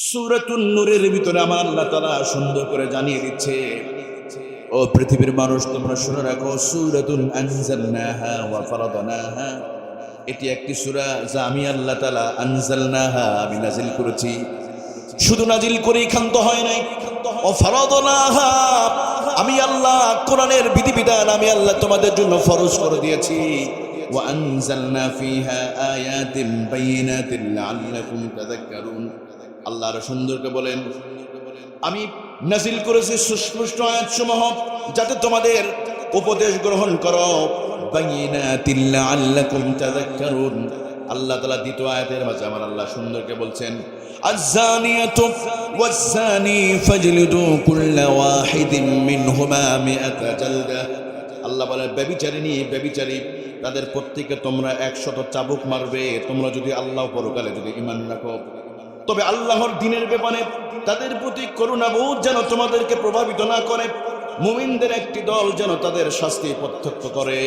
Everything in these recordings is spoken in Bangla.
সূরাতুন নূরের ভিতরে আমার আল্লাহ তাআলা সুন্দর করে জানিয়ে দিচ্ছে, ও পৃথিবীর মানুষ তোমরা শুনে রাখো, সূরাতুন আনজালনাহা ওয়া ফারাদনাহা, এটি একটি সূরা যা আমি আল্লাহ তাআলা আনজালনাহা, আমি নাজিল করেছি। শুধু নাজিল করেই ক্ষান্ত হয় নাই, ও ফারাদনাহা, আমি আল্লাহ কোরআনের বিধিবিধান আমি আল্লাহ তোমাদের জন্য ফরজ করে দিয়েছি। ওয়া আনজালনা ফিহা আয়াতিন বাইয়িনাতিন লাআল্লাকুম তাযাক্কারুন। আল্লাহ আরো সুন্দরকে বলেন, আমি নাজিল করেছি সুস্পষ্ট আয়াতসমূহ যাতে তোমাদের উপদেশ গ্রহণ করো। বাইয়িনাতিন লাআল্লাকুম তাযাক্কারুন। আল্লাহ তাআলা দ্বিতীয় আয়াতের মাঝে আমার আল্লাহ সুন্দরকে বলছেন, আয-যানিয়াতু ওয়াজ-যানি ফাজলিদু কুল্লা ওয়াহিদিন মিনহুমা মিআতা জালদা। আল্লাহ বলে, ব্যভিচারিণী ব্যভিচারী তাদের প্রত্যেককে তোমরা 100 চাবুক মারবে, তোমরা যদি আল্লাহ পরকালে যদি ঈমান রাখো। তবে আল্লাহর দ্বীনের ব্যাপারে তাদের প্রতি করুণাবোধ যেন তোমাদেরকে প্রভাবিত না করে। মুমিনদের একটি দল যেন তাদের শাস্তি প্রত্যক্ষ করে।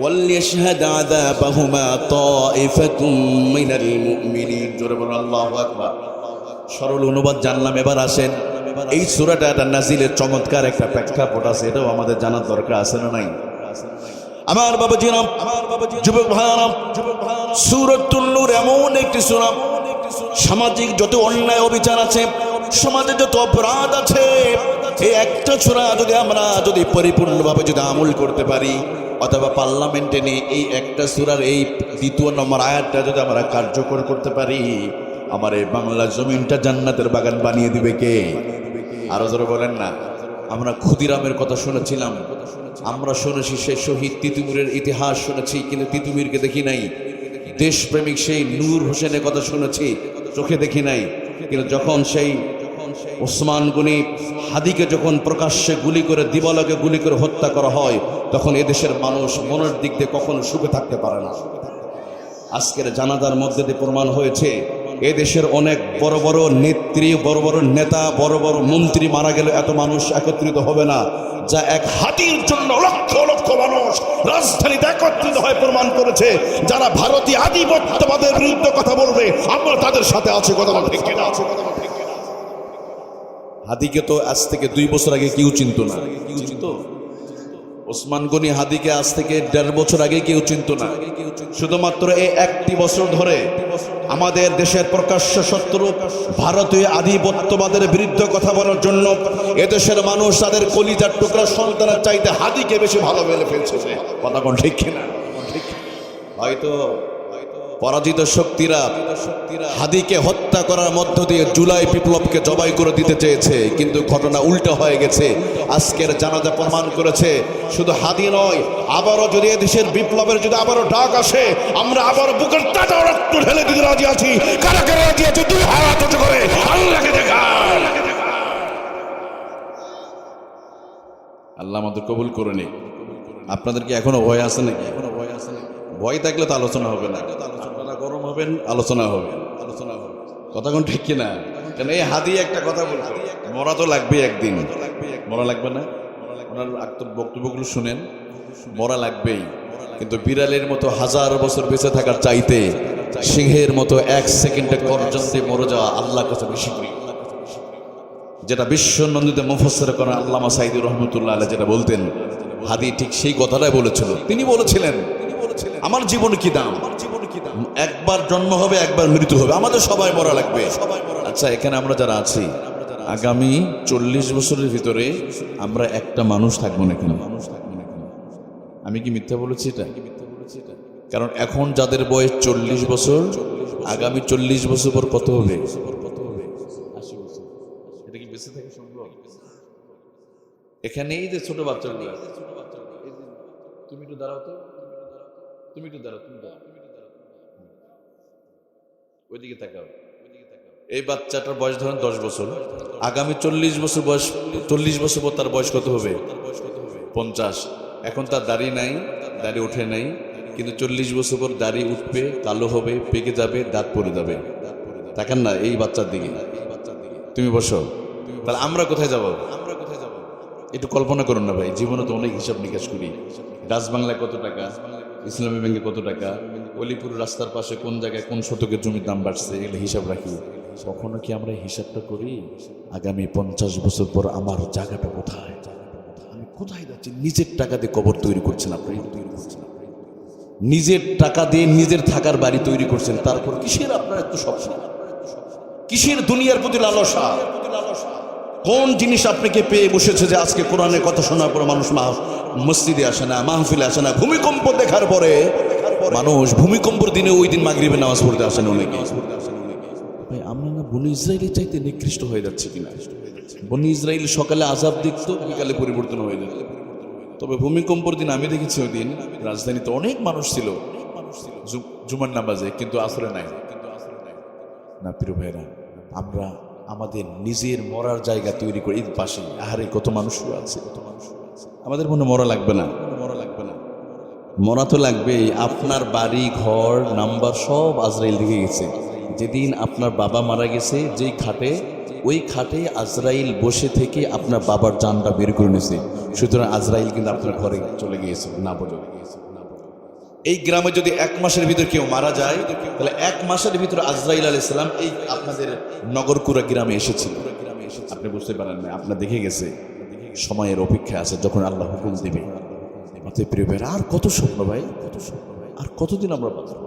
ওয়ালিয়াশহাদ আযাবাহুমা তাইফাতুম মিনাল মুমিনিন। জোরে বলুন আল্লাহু আকবার। সরল অনুবাদ জানলাম, এবার আসেন এই সূরাটা একটা নাজিলের চমৎকার একটা প্রেক্ষাপট আছে, এটাও আমাদের জানার দরকার আছে না নাই? আমার বাবাজিরা, যুবক ভাইরা, সূরাতুন নূর এমন একটি সূরা, সামাজিক যত অন্যায় অবিচার আছে, সমাজে যত অপরাধ আছে, এই একটা সূরা যদি আমরা যদি পরিপূর্ণভাবে যদি আমল করতে পারি, অথবা পার্লামেন্টে নিয়ে এই একটা সূরার এই 2 নম্বর আয়াতটা যদি আমরা কার্যকর করতে পারি, আমার এই বাংলা জমিনটা জান্নাতের বাগান বানিয়ে দিবে কে? আরো জোরে বলেন না। আমরা ক্ষুদিরামের কথা শুনেছিলাম, আমরা শুনেছি সেই শহীদ তিতুমিরের ইতিহাস শুনেছি, কিন্তু তিতুমিরকে দেখি নাই। দেশপ্রেমিক সেই নূর হোসেনের কথা শুনেছি, চোখে দেখি নাই। কিন্তু যখন সেই ওসমান গনি হাদিকে যখন প্রকাশ্যে গুলি করে, দিবালকে গুলি করে হত্যা করা হয়, তখন এদেশের মানুষ মনের দিক দিয়ে কখনো সুখে থাকতে পারে না। আজকের জানাজার মধ্যে দিয়ে প্রমাণ হয়েছে, এদেশের অনেক বড় বড় নেত্রী, বড় বড় নেতা, বড় বড় মন্ত্রী মারা গেলে এত মানুষ একত্রিত হবে না, যা এক হাতির জন্য লক্ষ লক্ষ মানুষ রাজধানীতে একত্রিত হয়ে প্রমাণ করেছে। যারা ভারতীয় আধিপত্যবাদের বিরুদ্ধে কথা বলবে, আমরা তাদের সাথে আছি। কথা ঠিক কিনা? হাদিকে তো আজ থেকে 2 বছর আগে কেউ চিনত না। চিনত ওসমান গনি হাদিকে আজ থেকে 1.5 বছর আগে কেউ চিনত না। শুধুমাত্র এই 1টি বছর ধরে আমাদের দেশের প্রকাশ্য শত্রু ভারতীয় আধিপত্যবাদের বিরুদ্ধে কথা বলার জন্য এদেশের মানুষ তাদের কলিজার টুকরা সন্তানের চাইতে হাদিকে বেশি ভালো বেলে ফেলছে। কথা কোন ঠিক কিনা? হয়তো পরাজিত শক্তিরা হাদিকে হত্যা করার মধ্য দিয়ে জুলাই বিপ্লবকে জবাই করে দিতে চেয়েছে, কিন্তু ঘটনা উল্টো হয়ে গেছে। আজকের জানাজা প্রমাণ করেছে, শুধু হাদি নয়, আবারও যদি দেশের বিপ্লবের যদি আবারও ডাক আসে, আমরা আবারও বুকের তাজা রক্ত ঢেলে দিতে রাজি আছি। কারা কারা রাজি আছে? 2 হাত উঁচু করে আল্লাহকে দেখান। আল্লাহ আমাদের কবুল করে নিক। আপনাদের কি এখনো ভয় আছে নাকি? এখনো ভয় আছে নাকি? ভয় থাকলে তো আলোচনা হবে না। আপনারা গরম হবেন, আলোচনা হবে। কথা কোন ঠিক কিনা? কেন এই হাদি একটা কথা বলছো, মরা তো লাগবে একদিন। মরা লাগবে না? ওনার বক্তব্যগুলো শুনেন, মরা লাগবেই। কিন্তু বিড়ালের মতো 1000 বছর বেঁচে থাকার চাইতে সিংহের মতো 1 সেকেন্ডে গর্জন দিয়ে মরে যাওয়া আল্লাহর কাছে বেশি প্রিয়। যেটা বিশ্ব নন্দিত মুফাসসির করেন আল্লামা সাঈদী রহমাতুল্লাহ আলাইহি যেটা বলতেন, হাদি ঠিক সেই কথাটাই বলেছিল। তিনি বলেছিলেন, আমার জীবন কি দাম? একবার জন্ম হবে, একবার মৃত্যু হবে, আমাদের সবাই মরা লাগবে। আচ্ছা, এখানে আমরা যারা আছি, আগামী 40 বছরের ভিতরে আমরা একটা মানুষ থাকবো না কেন? আমি কি মিথ্যা বলেছি এটা? কারণ এখন যাদের বয়স 40 বছর, আগামী 40 বছর পর কত হবে? 80 বছর। এটা কি বেঁচে থাকা সম্ভব? এখানেই যে ছোট বাচ্চাগুলো, তুমি একটু দাঁড়াও তো, তুমি একটু দাঁড়াও, ওইদিকে তাকাও। এই বাচ্চাটার বয়স ধরেন 10 বছর, আগামী 40 বছর বয়স, 40 বছর পর তার বয়স কত হবে? 50। এখন তার দাড়ি নাই, দাড়ি ওঠে নাই, কিন্তু 40 বছর পর দাড়ি উঠবে, কালো হবে, পেকে যাবে, দাঁত পড়ে যাবে। তাকান না এই বাচ্চার দিকে। তুমি বসো, তাহলে আমরা কোথায় যাব? একটু কল্পনা করুন না ভাই, জীবনে তো অনেক হিসাব নিকাশ করি। ডাচ বাংলায় কত টাকা, ইসলামী ব্যাংকে কত টাকা, অলিপুর রাস্তার পাশে কোন জায়গায় কোন শতকের জমির দাম বাড়ছে, এগুলো হিসাব রাখি। কখনো কি আমরা হিসাবটা করি আগামী 50 বছর পর আমার জায়গাটা কোথায়, আমি কোথায় যাচ্ছি? নিজের টাকা দিয়ে কবর তৈরি করছেন আপনি, নিজের টাকা দিয়ে নিজের থাকার বাড়ি তৈরি করছেন, তারপর কিসের আপনার এত স্বপ্ন, কিসের দুনিয়ার প্রতি লালসা? কোন জিনিস আপনাকে পেয়ে বসেছে যে আজকে কোরআনের কথা শোনার পর মানুষ মসজিদে আসে না, মাহফিলে আসে না? ভূমিকম্প দেখার পরে মানুষ ভূমিকম্পের দিনে ওই দিন মাগরিবের নামাজ পড়তে আসেন অনেকে। ভাই আমরা না বনি ইসরায়েলের চাইতে নিকৃষ্ট হয়ে যাচ্ছে কিনা? বনি ইসরায়েল সকালে আযাব দেখত, বিকালে পরিবর্তন হয়ে যেত। তবে ভূমিকম্পের দিন আমি দেখেছি ওই দিন রাজধানীতে অনেক মানুষ ছিল জুমার নামাজে, কিন্তু আসরে নাই। না প্রিয় ভাইরা, আমরা আমাদের নিজের মরার জায়গা তৈরি করে ঈদ পাশে আহারে কত মানুষ আছে, আমাদের মনে মরা লাগবে না, মরা তো লাগবেই। আপনার বাড়ি ঘর নাম্বার সব আজরাইল দিকে গেছে। যেদিন আপনার বাবা মারা গেছে যেই খাটে, ওই খাটে আজরাইল বসে থেকে আপনার বাবার জানটা বের করে নিয়েছে। সুতরাং আজরাইল কিন্তু আপনার ঘরে চলে গিয়েছে না বলে। এই গ্রামে যদি 1 মাসের ভিতর কেউ মারা যায়, তাহলে 1 মাসের ভিতর আজরাইল আলাইহিস সালাম এই আপনাদের নগরকুড়া গ্রামে এসেছিল। আপনি বুঝতে পারেন না, আপনার দেখে গেছে। সময়ের অপেক্ষা আছে যখন আল্লাহ হুকুম দিবে। আর কত স্বপ্ন ভাই, আর কতদিন আমরা বাঁচব?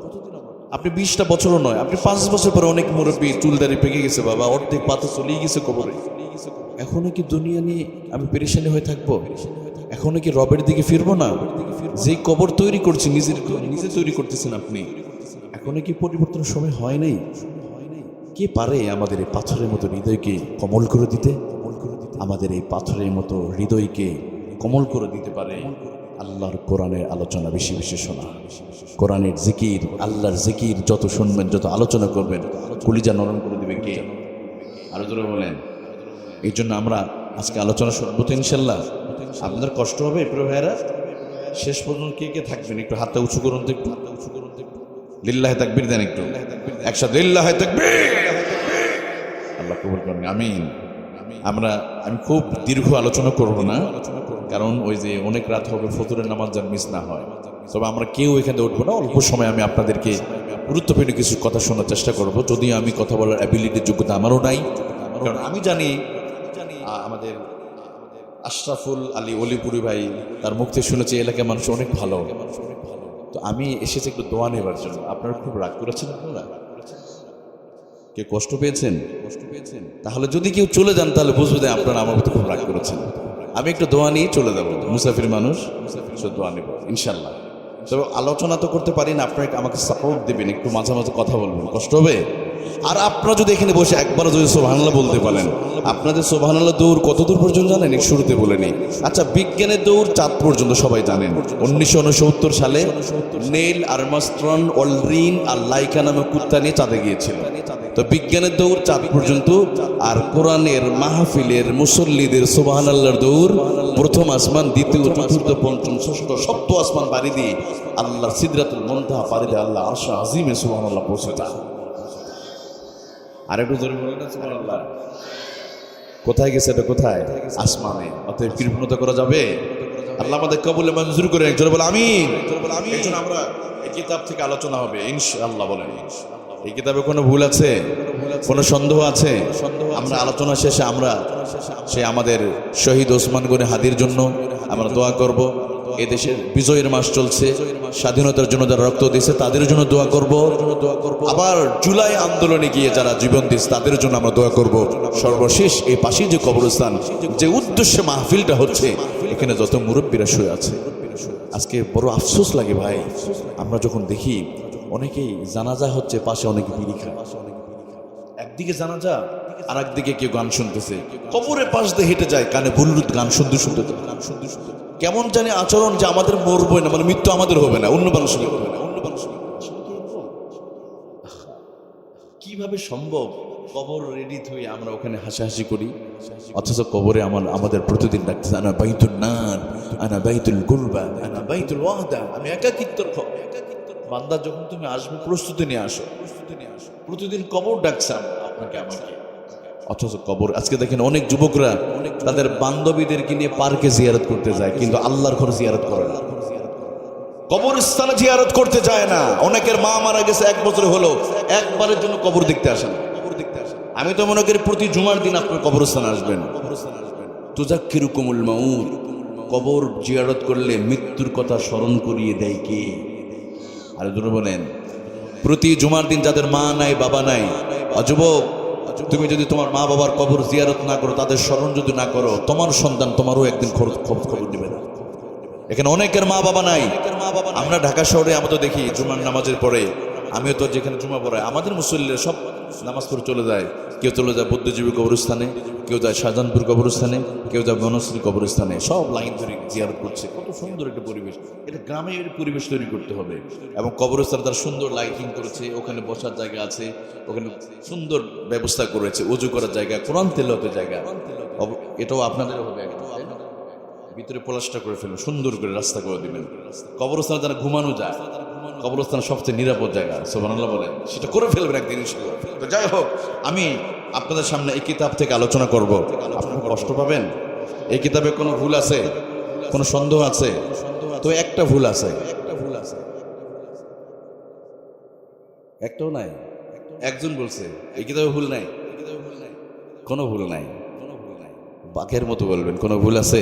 আপনি 20টা বছরও নয়, আপনি 5 বছর পরে অনেক মুরব্বী চুলদারি পেকে গেছে বাবা, অর্ধেক পাতা চলেই গেছে কবরে। এখনো কি দুনিয়া নিয়ে আমি পেরেশানি হয়ে থাকবো? এখনো কি রবের দিকে ফিরবো না? যে কবর তৈরি করছি নিজে তৈরি করতেছেন আপনি, এখনো কি পরিবর্তনের সময় হয় নাই? কে পারে আমাদের এই পাথরের মতো হৃদয়কে কমল করে দিতে? আমাদের এই পাথরের মতো হৃদয়কে কমল করে দিতে পারে আল্লাহর কোরআনের আলোচনা বেশি বেশি শোনা, কোরআনের জিকির, আল্লাহর জিকির যত শুনবেন, যত আলোচনা করবেন, কলিজা নরম করে দিবে কে? আরো জোরে বলেন। এই জন্য আমরা আজকে আলোচনা শুনবো তো ইনশাল্লাহ। আপনাদের কষ্ট হবে প্রিয় ভাইয়েরা? শেষ পর্যন্ত কে কে থাকবেন একটু হাতটা উঁচু করুন তো, একটু লিল্লাহে তাকবীর দেন, একটু একসাথে লিল্লাহে তাকবীর। আল্লাহ কবুল করুন, আমিন। আমি খুব দীর্ঘ আলোচনা করব না, কারণ ওই যে অনেক রাত হবে, ফজরের নামাজ যেন মিস না হয়। তবে আমরা কেউ এখানে উঠবো না, অল্প সময় আমি আপনাদেরকে গুরুত্বপূর্ণ কিছু কথা শোনার চেষ্টা করব। যদিও আমি কথা বলার অ্যাবিলিটির যোগ্যতা আমারও নাই, কারণ আমি জানি আমাদের আশরাফুল আলী অলিপুরি ভাই, তার মুখ থেকে শুনেছি এলাকার মানুষ অনেক ভালো। তো আমি এসেছি একটু দোয়া নেবার জন্য। আপনারা খুব রাগ করেছেন? আপনারা কে কষ্ট পেয়েছেন? তাহলে যদি কেউ চলে যান তাহলে বুঝবে যে আপনারা আমার মতো খুব রাগ করেছেন। আমি একটু দোয়া নিয়ে চলে যাবো, মুসাফির মানুষ, দোয়া নেব ইনশাল্লাহ। তবে আলোচনা তো করতে পারি না, আপনারা আমাকে সাপোর্ট দেবেন, একটু মাঝে মাঝে কথা বলবেন, কষ্ট হবে। আর আপনারা যদি এখানে বসে একবার যদি সুবহানাল্লাহ বলতে পারেন, আপনাদের সুবহানাল্লাহ দৌড় কত দূর পর্যন্ত জানেন? শুরুতে বলে নিই। আচ্ছা, বিজ্ঞানের দৌড় চাঁদ পর্যন্ত সবাই জানেন। 1969 সালে নেইল আর্মস্ট্রং, অলড্রিন আর লাইকা নামে কুত্তা নিয়ে চাঁদে গিয়েছিল। তো বিজ্ঞানের দৌড় চাঁদ পর্যন্ত, আর কোরআনের মাহফিলের মুসল্লিদের সুবহানাল্লাহর দৌড় প্রথম আসমান, দ্বিতীয়, চতুর্থ, পঞ্চম, ষষ্ঠ, সপ্ত আসমান পাড়ি দিয়ে আল্লাহ সিদরাতুল মুনতাহা পাড়ি দিয়ে আল্লাহ আরশ আজিমে সুবহানাল্লাহ পৌঁছে যান। আর একটু জোরে বলেন সুবহানাল্লাহ। কোথায় গেছে এটা? কোথায়? আসমানে। অতএব কৃপণতা করা যাবে? আল্লাহ আমাদের কবুলে মঞ্জুর করে একজন বলে আমিন। এই জন্য আমরা এই কিতাব থেকে আলোচনা হবে ইনশাআল্লাহ। বলেন এই কিতাবে কোনো ভুল আছে, কোনো সন্দেহ আছে? আমরা আলোচনা শেষে আমরা সে আমাদের শহীদ ওসমান গনি হাদির জন্য আমরা দোয়া করব। এদেশের বিজয়ের মাস চলছে, স্বাধীনতার জন্য যারা রক্ত দিয়েছে তাদের জন্য দোয়া করব। আবার জুলাই আন্দোলনে গিয়ে যারা জীবন দিয়েছে তাদের জন্য আমরা দোয়া করব। সর্বশেষ এই পাশে যে কবরস্থান, যে উদ্দেশ্যে মাহফিলটা হচ্ছে, এখানে যত মুরব্বীরা শুয়ে আছে, আজকে বড় আফসোস লাগে ভাই, আমরা যখন দেখি অনেকেই জানাজা হচ্ছে, পাশে অনেকে বিড়ি খায়। একদিকে জানাজা, আর একদিকে কেউ গান শুনতেছে। কবরের পাশ দিয়ে হেঁটে যায়, কানে বুলুত গান শুনতে শুনতে। কেমন জানি আচরণ যে আমাদের মরবই না, মানে মৃত্যু আমাদের হবে না, অন্য মানুষের হবে না। কিভাবে সম্ভব? কবর রেডি হয়ে আমরা ওখানে হাসাহাসি করি, অথচ কবরে আমাদের প্রতিদিন ডাকতেছে আনা বাইতুল নার, আনা বাইতুল গুরবা, আনা বাইতুল ওয়াহদা। আমি একাকিত্বর খবর। বান্দা যখন তুমি আসবে প্রস্তুতি নিয়ে আসো। প্রতিদিন কবর ডাকছাম আপনাকে আমাকে, অথচ কবর। আজকে দেখেন অনেক যুবকরা তাদের বান্ধবীদেরকে নিয়ে পার্কে জিয়ারত করতে যায়, কিন্তু আল্লাহর ঘর জিয়ারত করে না, কবরস্থানে জিয়ারত করতে যায় না। অনেকের মা মারা গেছে 1 বছর হলো, একবারের জন্য কবর দেখতে আসে না। আমি তো মনে করি প্রতি জুমার দিন আপনার কবরস্থানে আসবেন। তুযাক্কিরুকুমুল মাউত, কবর জিয়ারত করলে মৃত্যুর কথা স্মরণ করিয়ে দেয় কে? আর দুটো বলেন, প্রতি জুমার দিন যাদের মা নাই বাবা নাই, যুবক, তুমি যদি তোমার মা বাবার কবর জিয়ারত না করো, তাদের স্মরণ যদি না করো, তোমার সন্তান তোমারও একদিন খবর নেবে না। এখানে অনেকের মা বাবা নাই। আমরা ঢাকা শহরে আমরা তো দেখি জুমার নামাজের পরে, আমিও তো যেখানে জুমা পড়াই, আমাদের মুসল্লিরা সব নামাজ পড়ে চলে যায়। কেউ চলে যায় বুদ্ধিজীবী কবরস্থানে, কেউ যায় শাহজাহানপুর কবরস্থানে, কেউ যায় বনশ্রী কবরস্থানে, সব লাইন ধরে জিয়ারত করছে। কত সুন্দর একটা পরিবেশ, এটা গ্রামের পরিবেশ তৈরি করতে হবে। এবং কবরস্থানে তার সুন্দর লাইটিং করেছে, ওখানে বসার জায়গা আছে, ওখানে সুন্দর ব্যবস্থা করেছে, ওযু করার জায়গা, কোরআন তেলাওয়াতের জায়গা। এটাও আপনাদের হবে, ভিতরে প্লাস্টার করে ফেলবেন, সুন্দর করে রাস্তা করে দিবেন। কবরস্থানে যারা ঘুমানো যায়, কবরস্থান সবচেয়ে নিরাপদ জায়গা, সুবহানাল্লাহ বলেন, সেটা করে ফেলবেন একদিন ইনশাআল্লাহ। তো যাই হোক, আমি আপনাদের সামনে এই কিতাব থেকে আলোচনা করব। আপনারা কষ্ট পাবেন। এই কিতাবে কোনো ভুল আছে, কোনো সন্দেহ আছে? তো একটা ভুল আছে, একটাও নাই। একজন বলছে এই কিতাবে ভুল নাই, কোনো ভুল নাই। বাঘের মতো বলবেন কোনো ভুল আছে?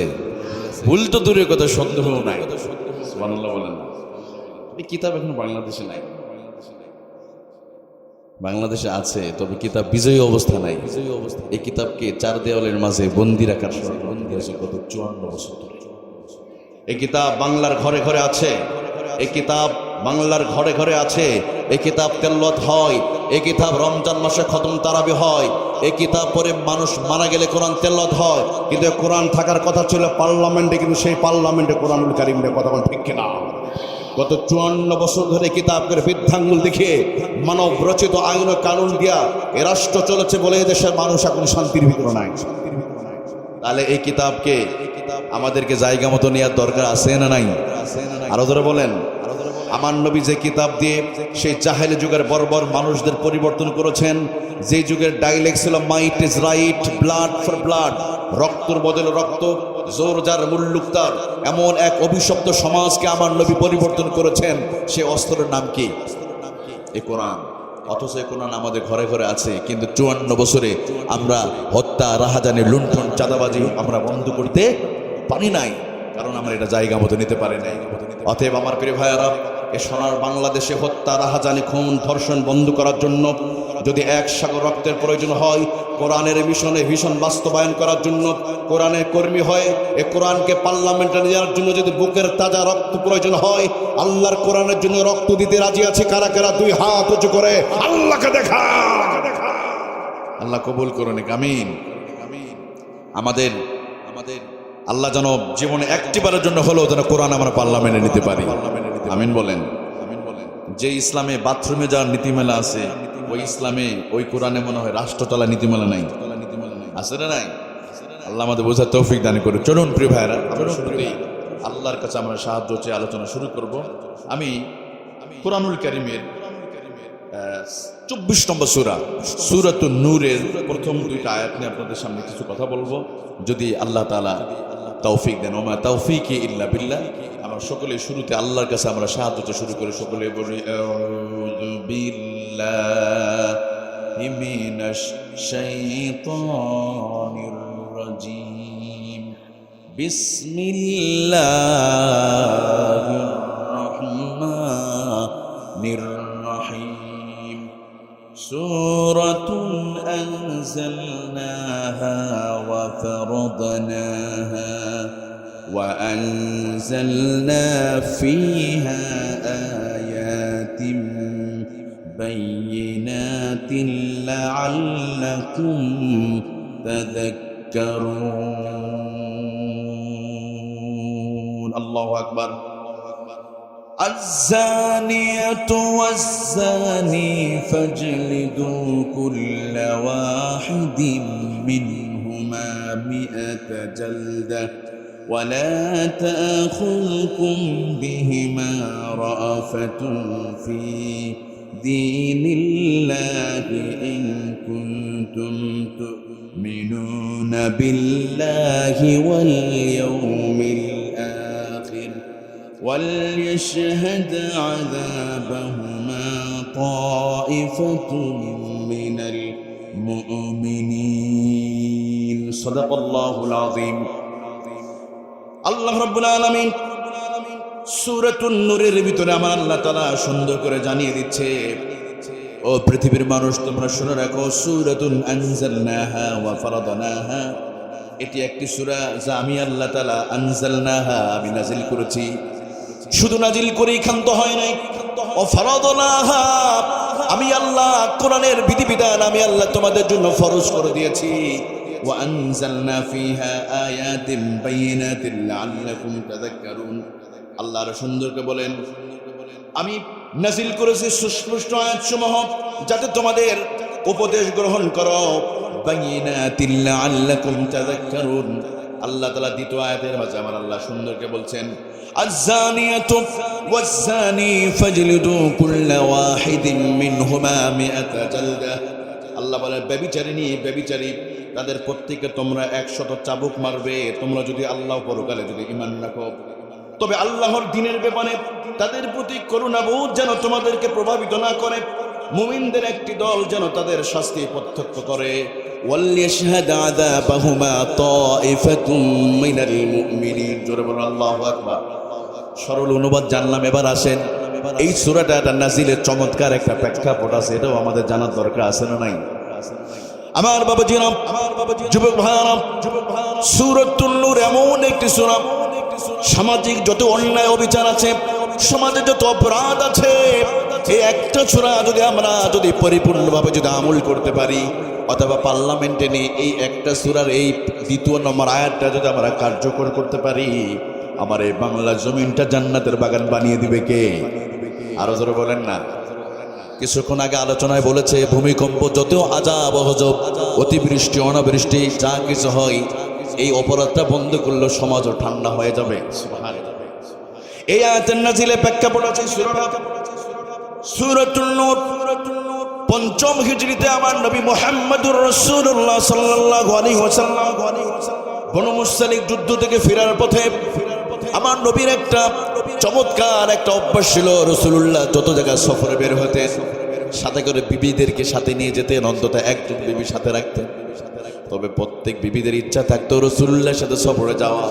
ভুল তো দূরের কথা, সন্দেহ নাই। সুবহানাল্লাহ বলেন। এই কিতাব এখন বাংলাদেশে নাই, বাংলাদেশে আছে, তবে কিতাব বিজয়ী অবস্থা নাই। এই কিতাবকে 4 দেওয়ালের মাঝে বন্দি রাখার বন্দি আছে গত 54 বছর ধরে। এই কিতাব বাংলার ঘরে ঘরে আছে, এই কিতাব বাংলার ঘরে ঘরে আছে। এই কিতাব তেলাওয়াত হয়, এই কিতাব রমজান মাসে খতম তারাবি হয়, এই কিতাব পড়ে মানুষ মারা গেলে কোরআন তেলাওয়াত হয়। কিন্তু কোরআন থাকার কথা ছিল পার্লামেন্টে, কিন্তু সেই পার্লামেন্টে কোরআনুল কারীমের কথা বল ঠিক কিনা? গত 54 বছর ধরে কিতাব করে বৃদ্ধাঙ্গুল দেখিয়ে মানব রচিত আইন ও কানুন দিয়া এ রাষ্ট্র চলেছে বলে দেশের মানুষ এখন শান্তির ভিতরে নাই। তাহলে এই কিতাবকে আমাদেরকে জায়গা মতো নেওয়ার দরকার আছে না নাই? আরো ধরে বলেন। আমার নবী যে কিতাব দিয়ে সেই জাহেলি যুগের বর্বর মানুষদের পরিবর্তন করেছেন, যে যুগের ডাইলেক্ট ছিল might is right, blood for blood, রক্তর বদলে রক্ত, জোর যার মুল্লুক তার, এমন এক অভিশপ্ত সমাজকে আমার নবী পরিবর্তন করেছেন। সে অস্ত্রের নাম কি? এই কোরআন। অথচ এই কোরআন আমাদের ঘরে ঘরে আছে, কিন্তু 54 বছরে আমরা হত্যা, রাহাজানি, লুণ্ঠন, চাঁদাবাজি আমরা বন্ধ করতে পারি নাই, কারণ আমরা এটা জায়গা মতো নিতে পারি নাই। অতএব আমার প্রিয় ভাইয়ারা, এ সোনার বাংলাদেশে হত্যা, রাহাজানি, খুন, ধর্ষণ বন্ধ করার জন্য যদি 1 সাগর রক্তের প্রয়োজন হয়, কোরআনের মিশনে ভীষণ বাস্তবায়ন করার জন্য কোরআনের কর্মী হয়, এই কোরআনকে পার্লামেন্টে নেওয়ার জন্য যদি বুকের তাজা রক্ত প্রয়োজন হয়, আল্লাহর কোরআনের জন্য রক্ত দিতে রাজি আছে কারা কারা? 2 হাত উঁচু করে আল্লাহকে দেখা। আল্লাহ কবুল করুন, আমিন। আমাদের আল্লাহ যেন জীবনে একটিবারের জন্য হলেও যেন কোরআন আমরা পার্লামেন্টে নিতে পারি। আমিন বলেন। যে ইসলামে বাথরুমে যাওয়ার নীতিমালা আছে, ওই ইসলামে ওই কোরআনে মনে হয় রাষ্ট্রতলা নীতিমালা নাই, আছে না নাই? আল্লাহ আমাদের বোঝার তৌফিক দান করে। চলুন প্রিয় ভাইরা, আল্লাহর কাছে আমরা সাহায্য চেয়ে আলোচনা শুরু করব। আমি কোরআনুল কারীমের 24 নম্বর সূরা, সূরাতুন নূরের প্রথম 2টা আয়াত নিয়ে আপনাদের সামনে কিছু কথা বলবো, যদি আল্লাহ তাআলা তৌফিক দেন। ওমা তাওফীকি ইল্লা বিল্লাহ। আমরা সকলে শুরুতে আল্লাহর কাছে আমরা সাহায্য চেয়ে শুরু করে সকলে বলি আউযু বিল্লাহি মিনাশ শাইতানির রাজীম। বিসমিল্লাহির রাহমানির রাহিম। সূরাতুন আনজালনাহা ওয়া ফারাদনাহা وأنزلنا فيها آيات بينات لعلكم تذكرون. الله أكبر. الزانية والزاني فاجلدوا كل واحد منهما 100 جلدة ولا تأخذكم بهما رأفة في دين الله إن كنتم تؤمنون بالله واليوم الآخر وليشهد عذابهما طائفة من মুমিনিন। সাদাকাল্লাহুল আযীম। আল্লাহ রাব্বুল আলামিন সূরাতুন নূরের ভিতরে আমার আল্লাহ তাআলা সুন্দর করে জানিয়ে দিচ্ছে, ও পৃথিবীর মানুষ তোমরা শুনে রাখো, সূরাতুন আনজালনাহা ওয়া ফারাদনাহা, এটি একটি সূরা যা আমি আল্লাহ তাআলা আনজালনাহা, আমি নাজিল করেছি। শুধু নাজিল করেই ক্ষান্ত হয় নাই, ও ফারাদনাহা, আমি আল্লাহ কোরআনের বিধিবিধান আমি আল্লাহ তোমাদের জন্য ফরজ করে দিয়েছি। ওয়া আনজালনা ফিহা আয়াতিন বাইয়িনাতিন লাআল্লাকুম তাযাক্কারুন। আল্লাহ আরো সুন্দর করে বলেন, আমি নাজিল করেছি সুস্পষ্ট আয়াতসমূহ যাতে তোমাদের উপদেশ গ্রহণ করো। বাইয়িনাতিন লাআল্লাকুম তাযাক্কারুন। আল্লাহ তাআলা দ্বিতীয় আয়াতের মাঝে আমার আল্লাহ সুন্দর করে বলছেন, আয-যানিয়াতু ওয়াজ-যানি ফাজলিদু কুল্লা ওয়াহিদিন মিনহুমা মিআতা জালদা। আল্লাহ বলে, ব্যভিচারিণী ব্যভিচারী তাদের প্রত্যেককে তোমরা 100 চাবুক মারবে, তোমরা যদি আল্লাহ পরকালে যদি ঈমান রাখো। তবে আল্লাহর দ্বীনের ব্যাপারে তাদের প্রতি করুণাবোধ যেন তোমাদেরকে প্রভাবিত না করে। মুমিনদের একটি দল যেন তাদের শাস্তি প্রত্যক্ষ করে। ওয়ালিয়াশহাদ আযাবাহুমা তাইফাতুম মিনাল মুমিনিন। জোরে বলুন আল্লাহু আকবার। সরল অনুবাদ জানলাম, এবার আসেন এই সূরাটা নাজিলের চমৎকার একটা প্রেক্ষাপট আছে, এটাও আমাদের জানার দরকার আছে না নাই? আমার বাবাজিরা, যুবক ভাইরা, সূরাতুন নূর এমন একটি সূরা, সামাজিক যত অন্যায় অবিচার আছে, সমাজে যত অপরাধ আছে, এই একটা সূরা যদি আমরা যদি পরিপূর্ণভাবে যদি আমল করতে পারি, অথবা পার্লামেন্টে নিয়ে এই একটা সূরার এই 2 নম্বর আয়াতটা যদি আমরা কার্যকর করতে পারি, আমার এই বাংলা জমিনটা জান্নাতের বাগান বানিয়ে দিবে কে? আরো জোরে বলেন না। কিছুক্ষণ আগে আলোচনায় বলেছে, ভূমিকম্প যত আযাব গজব, অতিবৃষ্টি অনাবৃষ্টি যা কিছু হয়, এই অপরাধটা বন্ধ করলে সমাজও ঠান্ডা হয়ে যাবে। সুবহানাল্লাহ। এই আয়াতের নাজিলে প্রেক্ষাপট আছে সূরাতুন নূর। 5ম হিজরিতে আমার নবী মুহাম্মদুর রাসূলুল্লাহ সাল্লাল্লাহু আলাইহি ওয়াসাল্লাম বনু মুসতালিক যুদ্ধ থেকে ফেরার পথে আমার নবীর একটা চমৎকার একটা অভ্যাস ছিল। রাসূলুল্লাহ যত জায়গায় সফরে বের হতেন, সাথে করে বিবিদেরকে সাথে নিয়ে যেতেন, অন্তত একজন বিবি সাথে রাখতেন। তবে প্রত্যেক বিবিদের ইচ্ছা থাকতো রাসূলুল্লাহর সাথে সফরে যাওয়া।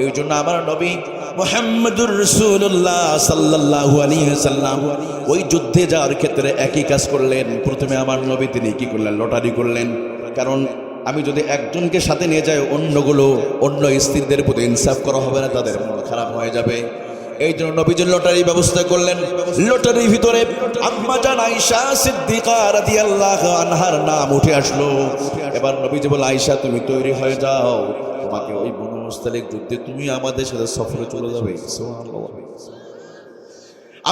এই জন্য আমার নবী মুহাম্মদুর রাসূলুল্লাহ সাল্লাল্লাহু আলাইহি ওয়াসাল্লাম ওই যুদ্ধে যাওয়ার ক্ষেত্রে একই কাজ করলেন। প্রথমে আমার নবী তিনি কি করলেন? লটারি করলেন। কারণ আমি যদি একজনকে সাথে নিয়ে যাই, অন্যগুলো অন্য স্ত্রীদের প্রতি ইনসাফ করা হবে না, তাদের মন খারাপ হয়ে যাবে। এই জন্য নবীজি লটারি ব্যবস্থা করলেন। লটারির ভিতরে আম্মা জান আয়েশা সিদ্দিকা রাদিয়াল্লাহু আনহার নাম উঠে আসলো। এবার নবীজি বলে, আয়েশা তুমি তৈরি হয়ে যাও, তোমাকে ওই বনু মুস্তালিক যুদ্ধে তুমি আমাদের সাথে সফরে চলে যাবে। সুবহানাল্লাহ।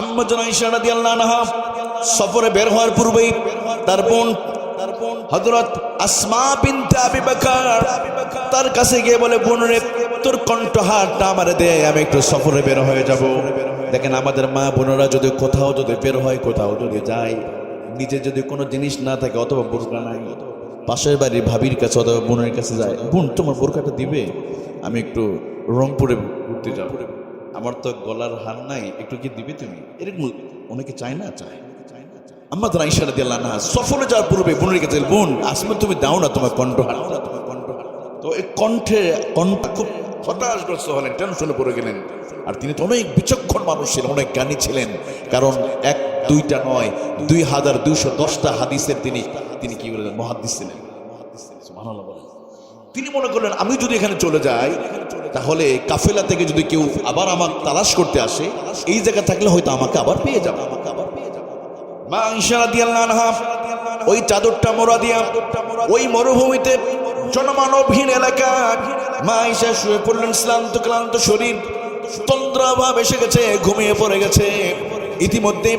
আম্মা জান আয়েশা রাদিয়াল্লাহু আনহা সফরে বের হওয়ার পূর্বেই তার বোন হযরত আসমা বিনতে আবি বকর তার কাছে গিয়ে বলে, বোন রে, তোর কণ্ঠহারটা আমারে দে, আমি একটু সফরে বের হয়ে যাব। দেখেন আমাদের মা বোনেরা যদি কোথাও যদি বের হয়, কোথাও যদি যায়, নিজে যদি কোনো জিনিস না থাকে অথবা বোরকা নাই, পাশের বাড়ির ভাবির কাছে অথবা বোনের কাছে যায়, বোন তোমার বোরকাটা দিবে, আমি একটু রংপুরে ঘুরতে যাব, আমার তো গলার হার নাই, একটু কি দিবে তুমি? এরকম অনেকে চায় না, চায়। আম্মা জান আয়েশা রাদিয়াল্লাহু আনহা সফরে যাওয়ার পূর্বে বোনের কাছে, বোন আসমা তুমি দাও না তোমার কণ্ঠহার। তো এই কণ্ঠ খুব হতাশগ্রস্ত হলেন, টেনশনে পড়ে গেলেন। আর তিনি তো অনেক বিচক্ষণ মানুষ ছিলেন, অনেক জ্ঞানী ছিলেন। কারণ 1-2টা নয়, 2210টা হাদিসের তিনি কি বলেন? মুহাদ্দিস ছিলেন। সুবহানাল্লাহ বলেন। তিনি মনে করলেন, আমি যদি এখানে চলে যাই, তাহলে কাফেলা থেকে যদি কেউ আবার আমাকে তালাশ করতে আসে, এই জায়গা থাকলে হয়তো আমাকে আবার পেয়ে যাবে। মা আয়েশা রাদিয়াল্লাহু আনহা ওই চাদরটা মোড়া দিয়া ওই মরুভূমিতে জনমানবহীন এলাকা মা আয়েশা শুয়ে পড়লেন। ক্লান্ত শরীর, তন্দ্রাভাব এসে গেছে, ঘুমিয়ে পড়ে গেছে। ইতিমধ্যে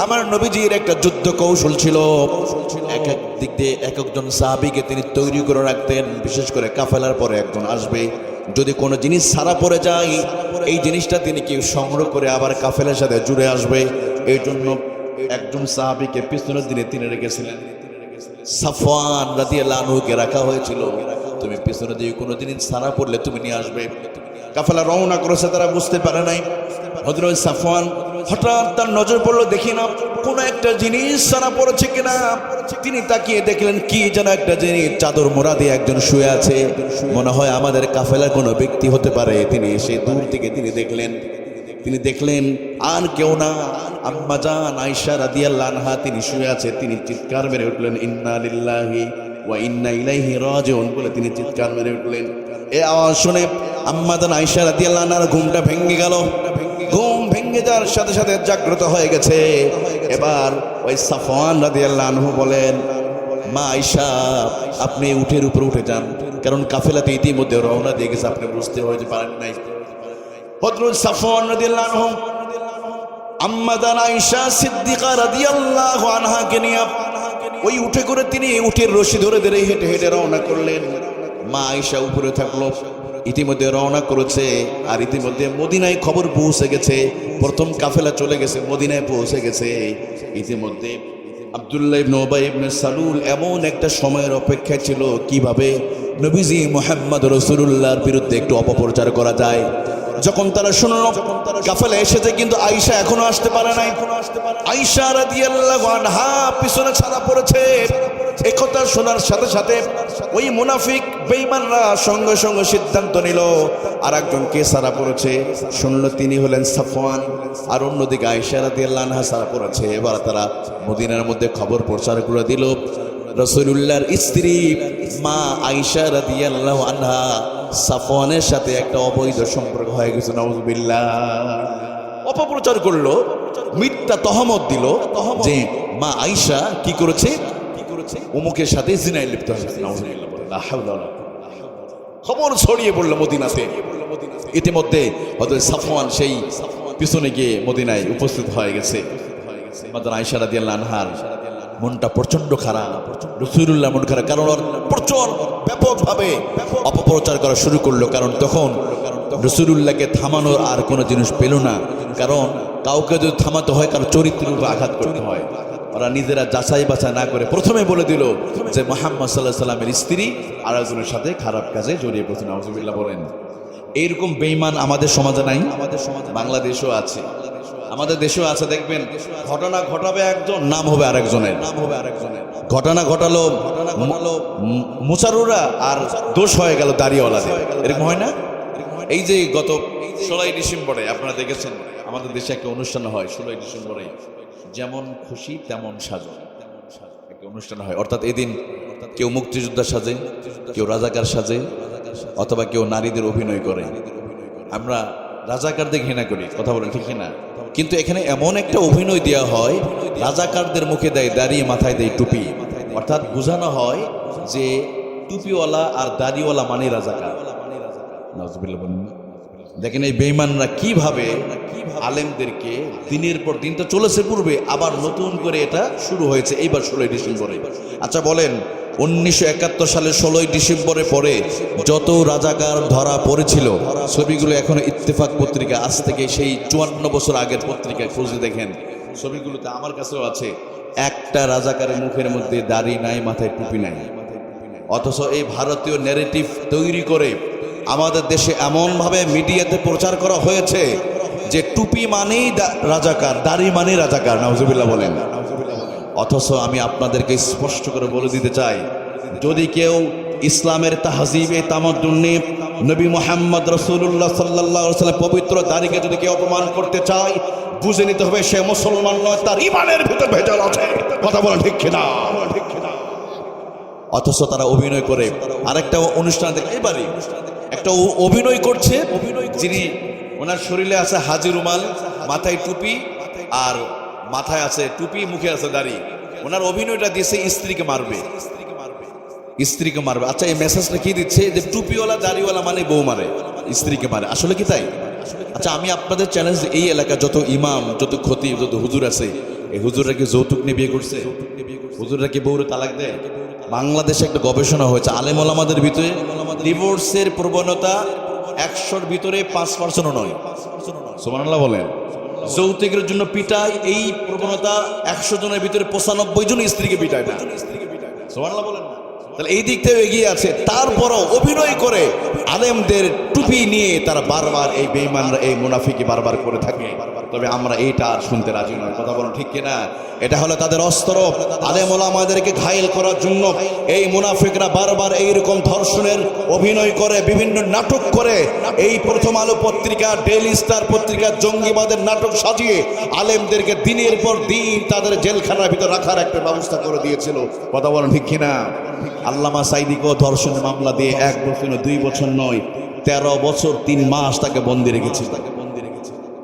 আমার নবীজির একটা যুদ্ধ কৌশল ছিল। এক এক দিক দিয়ে এক একজন সাহাবীকে তিনি তৈরি করে রাখতেন। বিশেষ করে কাফেলার পরে একজন আসবে, যদি কোনো জিনিস ছাড়া পড়ে যায়, এই জিনিসটা তিনি কি সংগ্রহ করে আবার কাফেলার সাথে জুড়ে আসবে। এই জন্য একজন সাহাবীকে পিছনের দিনে তিনি রেখেছিলেন। সাফওয়ান রাদিয়াল্লাহু আনহুকে রাখা হয়েছিল, তুমি পিছনে দিয়ে কোনো জিনিস ছাড়া পড়লে তুমি নিয়ে আসবে। কাফেলা রওনা করেছে, তারা বুঝতে পারে নাই। হযরত সাফওয়ান হঠাৎ তার নজর পড়লো, দেখি না কোন একটা জিনিস ছাড়া পড়েছে কিনা। তিনি তাকিয়ে দেখলেন কি যেন একটা জিনিস চাদর মোড়া দিয়ে একজন শুয়ে আছে, মনে হয় আমাদের কাফেলার কোনো ব্যক্তি হতে পারে। তিনি এসে দূর থেকে তিনি দেখলেন আর কেউ না, আম্মা জান আয়েশা রাদিয়াল্লাহু আনহা তিনি শুয়ে আছে। তিনি চিৎকার মেরে উঠলেন, ইন্না লিল্লাহি ওয়া ইন্না ইলাইহি রাজিউন বলে তিনি চিৎকার মেরে উঠলেন। এই আওয়াজ শুনে আম্মা জান আয়েশা রাদিয়াল্লাহু আনহার ঘুমটা ভেঙে গেল। ঘুম ভেঙে যাওয়ার সাথে সাথে জাগ্রত হয়ে গেছে। এবার ওই সাফওয়ান রাদিয়াল্লাহু আনহু বলেন, মা আয়েশা আপনি উঠের উপর উঠে যান, কারণ কাফেলাতে ইতিমধ্যে রওনা দিয়ে গেছে, আপনি বুঝতে হতে পারেন নাই। হযরত সাফওয়ান রাদিয়াল্লাহু আনহু আম্মা জান আয়েশা সিদ্দিকা রাদিয়াল্লাহু আনহাকে নিয়ে ওই উঠে করে তিনি উটের রশি ধরে ধরে হেঁটে হেঁটে রওনা করলেন। মা আয়েশা উপরে থাকলো, ইতিমধ্যে রওনা করেছে। আর ইতিমধ্যে মদিনায় খবর পৌঁছে গেছে, প্রথম কাফেলা চলে গেছে, মদিনায় পৌঁছে গেছে। ইতিমধ্যে আব্দুল্লাহ ইবনে উবাই ইবনে সালুল এমন একটা সময়ের অপেক্ষায় ছিল কিভাবে নবীজি মুহাম্মদ রাসূলুল্লাহর বিরুদ্ধে একটু অপপ্রচার করা যায়। যখন তারা শুনল কাফেলা এসেছে কিন্তু আয়েশা এখনো আসতে পারে নাই, আয়েশা রাদিয়াল্লাহু আনহা পিছনে ছাড়া পড়েছে। একথা শোনার সাথে সাথে ওই মুনাফিক বেঈমানরা সঙ্গে সঙ্গে সিদ্ধান্ত নিল আর একজন কে ছাড়া পড়েছে। শুনল তিনি হলেন সাফওয়ান, আর অন্যদিকে আয়েশা রাদিয়াল্লাহু আনহা ছাড়া পড়েছে। এবার তারা মদিনার মধ্যে খবর প্রচার করে দিল, রাসূলুল্লাহর স্ত্রী মা আয়েশা রাদিয়াল্লাহু আনহা সাফওয়ানের সাথে একটা অবৈধ সম্পর্ক হয়ে গেছে। নাউযুবিল্লাহ। অপপ্রচার করলো, মিথ্যা তহমত দিল যে মা আয়েশা কি করেছে, অমুকের সাথে জিনায় লিপ্ত হয়েছে। নাউযুবিল্লাহ। লা হাওলা ওয়ালা কুওয়াতা। খবর ছড়িয়ে পড়ল মদিনাতে। ইতিমধ্যে হযরত সাফওয়ান সেই পিছনে গিয়ে মদিনায় উপস্থিত হয়ে গেছে। মাদান আয়েশা রাদিয়াল্লাহু আনহার মনটা প্রচন্ড খারাপ, রাসূলুল্লাহ মন খারাপ, কারণ প্রচন্ড ব্যাপকভাবে অপপ্রচার করা শুরু করলো। কারণ তখন রাসূলুল্লাহকে থামানোর আর কোনো জিনিস পেল না, কারণ কাউকে যদি থামাতে হয় কারো চরিত্রের উপর আঘাত করতে হয়। ওরা নিজেরা যাচাই বাছাই না করে প্রথমে বলে দিল যে মুহাম্মদ সাল্লাল্লাহু আলাইহি সাল্লামের স্ত্রী আর একজনের সাথে খারাপ কাজে জড়িয়ে পড়ছে। নাউযুবিল্লাহ বলেন। এইরকম বেঈমান আমাদের সমাজে নাই, বাংলাদেশেও আছে, আমাদের দেশেও আছে। দেখবেন ঘটনা ঘটাবে একজন, নাম হবে আরেকজনের। ঘটনা ঘটালো মুসারুরা আর দোষ হয়ে গেল দাড়িওয়ালাদের। এরকম হয় না? এই যে গত 16 ডিসেম্বরে আপনারা দেখেছেন আমাদের দেশে একটা অনুষ্ঠান হয়। 16 ডিসেম্বরে যেমন খুশি তেমন সাজো একটা অনুষ্ঠান হয়। অর্থাৎ এদিন কেউ মুক্তিযোদ্ধা সাজে, কেউ রাজাকার সাজে, অথবা কেউ নারীদের অভিনয় করে। আমরা রাজাকারদের ঘৃণা করি, কথা বলেন ঠিক না? কিন্তু এখানে এমন একটা অভিনয় দেওয়া হয়, রাজাকারদের মুখে দেয় দাড়ি, মাথায় দেয় টুপি। অর্থাৎ বোঝানো হয় যে টুপিওয়ালা আর দাড়িওয়ালা মানে রাজাকার। নাউযুবিল্লাহ। দেখেন এই বেঈমানরা কিভাবে আলেমদেরকে দিনের পর দিন তো চলেছে পূর্বে, আবার নতুন করে এটা শুরু হয়েছে এইবার 16 ডিসেম্বরে। আচ্ছা বলেন, 1971 সালে 16 ডিসেম্বরে পরে যত রাজাকার ধরা পড়েছিল ছবিগুলো এখনো ইত্তেফাক পত্রিকা, আজ থেকে সেই 54 বছর আগের পত্রিকায় খুঁজে দেখেন, ছবিগুলোতে আমার কাছেও আছে। একটা রাজাকারের মুখের মধ্যে দাড়ি নাই, মাথায় টুপি নাই। অথচ এই ভারতীয় ন্যারেটিভ তৈরি করে আমাদের দেশে এমনভাবে মিডিয়াতে প্রচার করা হয়েছে যে টুপি মানেই রাজাকার, দাড়ি মানেই রাজাকার। নাউযুবিল্লাহ বলেন। অথচ আমি আপনাদেরকে স্পষ্ট করে বলে দিতে চাই, যদি কেউ ইসলামের তাহজিবে তামাদ্দুনে নবী মুহাম্মদ রাসূলুল্লাহ সাল্লাল্লাহু আলাইহি ওয়াসাল্লাম পবিত্র দাড়িকে যদি কেউ অপমান করতে চায়, বুঝে নিতে হবে সে মুসলমান নয়, তার ঈমানের ভিতর ভেজাল আছে। কথা বলেন ঠিক কিনা? অথচ তারা অভিনয় করে। আরেকটা অনুষ্ঠান দেখে এবারে একটা অভিনয় করছে, যিনি ওনার শরীরে আছে হাজি রুমাল, মাথায় টুপি, আর মাথায় আছে টুপি, মুখে আছে দাড়ি। ওনার অভিনয়টা দিয়েছে স্ত্রীকে মারবে, স্ত্রীকে মারবে। আচ্ছা এই মেসেজটা কি দিচ্ছে যে টুপিওয়ালা দাড়িওয়ালা মানে বউ মারে, স্ত্রীকে মারে? আসলে কি তাই? আচ্ছা আমি আপনাদের চ্যালেঞ্জ, এই এলাকা যত ইমাম, যত খতিব, যত হুজুর আছে, এই হুজুররা কি যৌতুক নিয়ে বিয়ে করছে? হুজুররা কি বউরে তালাক দেয়? বাংলাদেশে একটা গবেষণা হয়েছে, আলেম ওলামাদের ভিতরে ডিভোর্সের প্রবণতা 100-র ভিতরে 5%ও নয়। সুবহানাল্লাহ বলেন। যৌতুকের জন্য পিটায়, এই প্রবণতা 100 জনের ভিতরে 95 জন স্ত্রীকে পিটায় না। সুবহানাল্লাহ বলেন না? তাহলে এই দিক থেকে এগিয়ে আছে। তারপরও অভিনয় করে আলেমদের টুপি নিয়ে তারা বারবার, এই বেঈমানরা, এই মুনাফিকি বারবার করে থাকে। তবে আমরা এইটা আর শুনতে রাজি নয়। কথা বলুন ঠিক কিনা? এটা হলো তাদের অস্ত্র, আলেম ওলামাদেরকে ঘায়েল করার জন্য। এই মুনাফিকরা বারবার এইরকম ধর্ষণের অভিনয় করে, বিভিন্ন নাটক করে, এই প্রথম আলো পত্রিকা, ডেইলি স্টার পত্রিকা জঙ্গিবাদের নাটক সাজিয়ে আলেমদেরকে দিনের পর দিন তাদের জেলখানার ভিতর রাখার একটা ব্যবস্থা করে দিয়েছিল। কথা বলেন ঠিক কিনা? আল্লামা সাঈদীকেও ধর্ষণের মামলা দিয়ে 1 বছর 2 বছর নয়, 13 বছর 3 মাস তাকে বন্দী রেখেছে।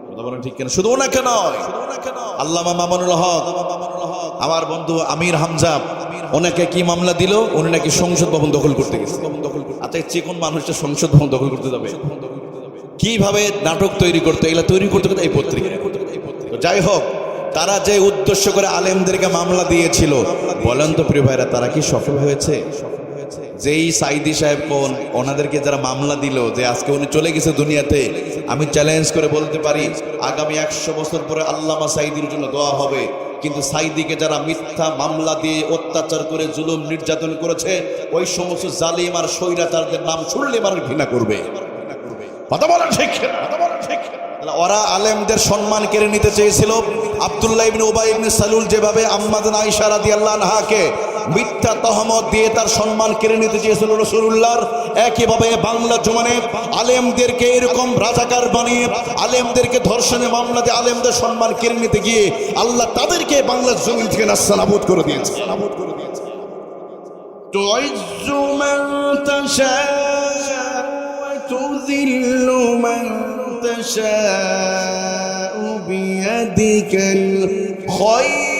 কথা বলেন ঠিক কিনা? শুধু ওনাকে নয়, আল্লামা মামুনুল হক, আমার বন্ধু আমির হামজা, ওনাকে কি মামলা দিল? উনি নাকি সংসদ ভবন দখল করতে গেছে। আচ্ছা, যে কোন মানুষটা সংসদ ভবন দখল করতে যাবে? কিভাবে নাটক তৈরি করতে, এগুলা তৈরি করতে এই পত্রিকা। যাই হোক, তারা যে উদ্দেশ্য করে আলেমদেরকে মামলা দিয়েছিল, বলেন তো প্রিয় ভাইরা, তারা কি সফল হয়েছে? যেই সাঈদী সাহেব কোন, ওনাদেরকে যারা মামলা দিল, যে আজকে উনি চলে গেছে দুনিয়াতে, আমি চ্যালেঞ্জ করে বলতে পারি আগামী 100 বছর পরে আল্লামা সাঈদীর জন্য দোয়া হবে। কিন্তু সাঈদীকে যারা মিথ্যা মামলা দিয়ে অত্যাচার করে জুলুম নির্যাতন করেছে, ওই সমস্ত জালিম আর স্বৈরাচারদের নাম শুনলে মানুষ ঘৃণা করবে। কথা বলেন ঠিক না? ওরা আলেমদের সম্মান কেড়ে নিতে চেয়েছিল। আব্দুল্লাহ ইবনে উবাই ইবনে সালুল যেভাবে আম্মাজান আয়েশা রাদিয়াল্লাহু আনহাকে মিথ্যা তহমত দিয়ে তার সম্মান কেড়ে নিতে চেয়েছিল রাসূলুল্লাহর, একইভাবে বাংলা জমানে আলেমদেরকে এরকম রাজাকার বানিয়ে, আলেমদেরকে ধর্ষণের মামলা দিয়ে আলেমদের সম্মান কেড়ে নিতে গিয়ে আল্লাহ তাদেরকে বাংলার জমিন থেকে নাস্তানাবুদ করে দিয়েছে। তুইজ্জু মান তাশা ওয়া তুযিল্লু মান تشاء بيدك الخير।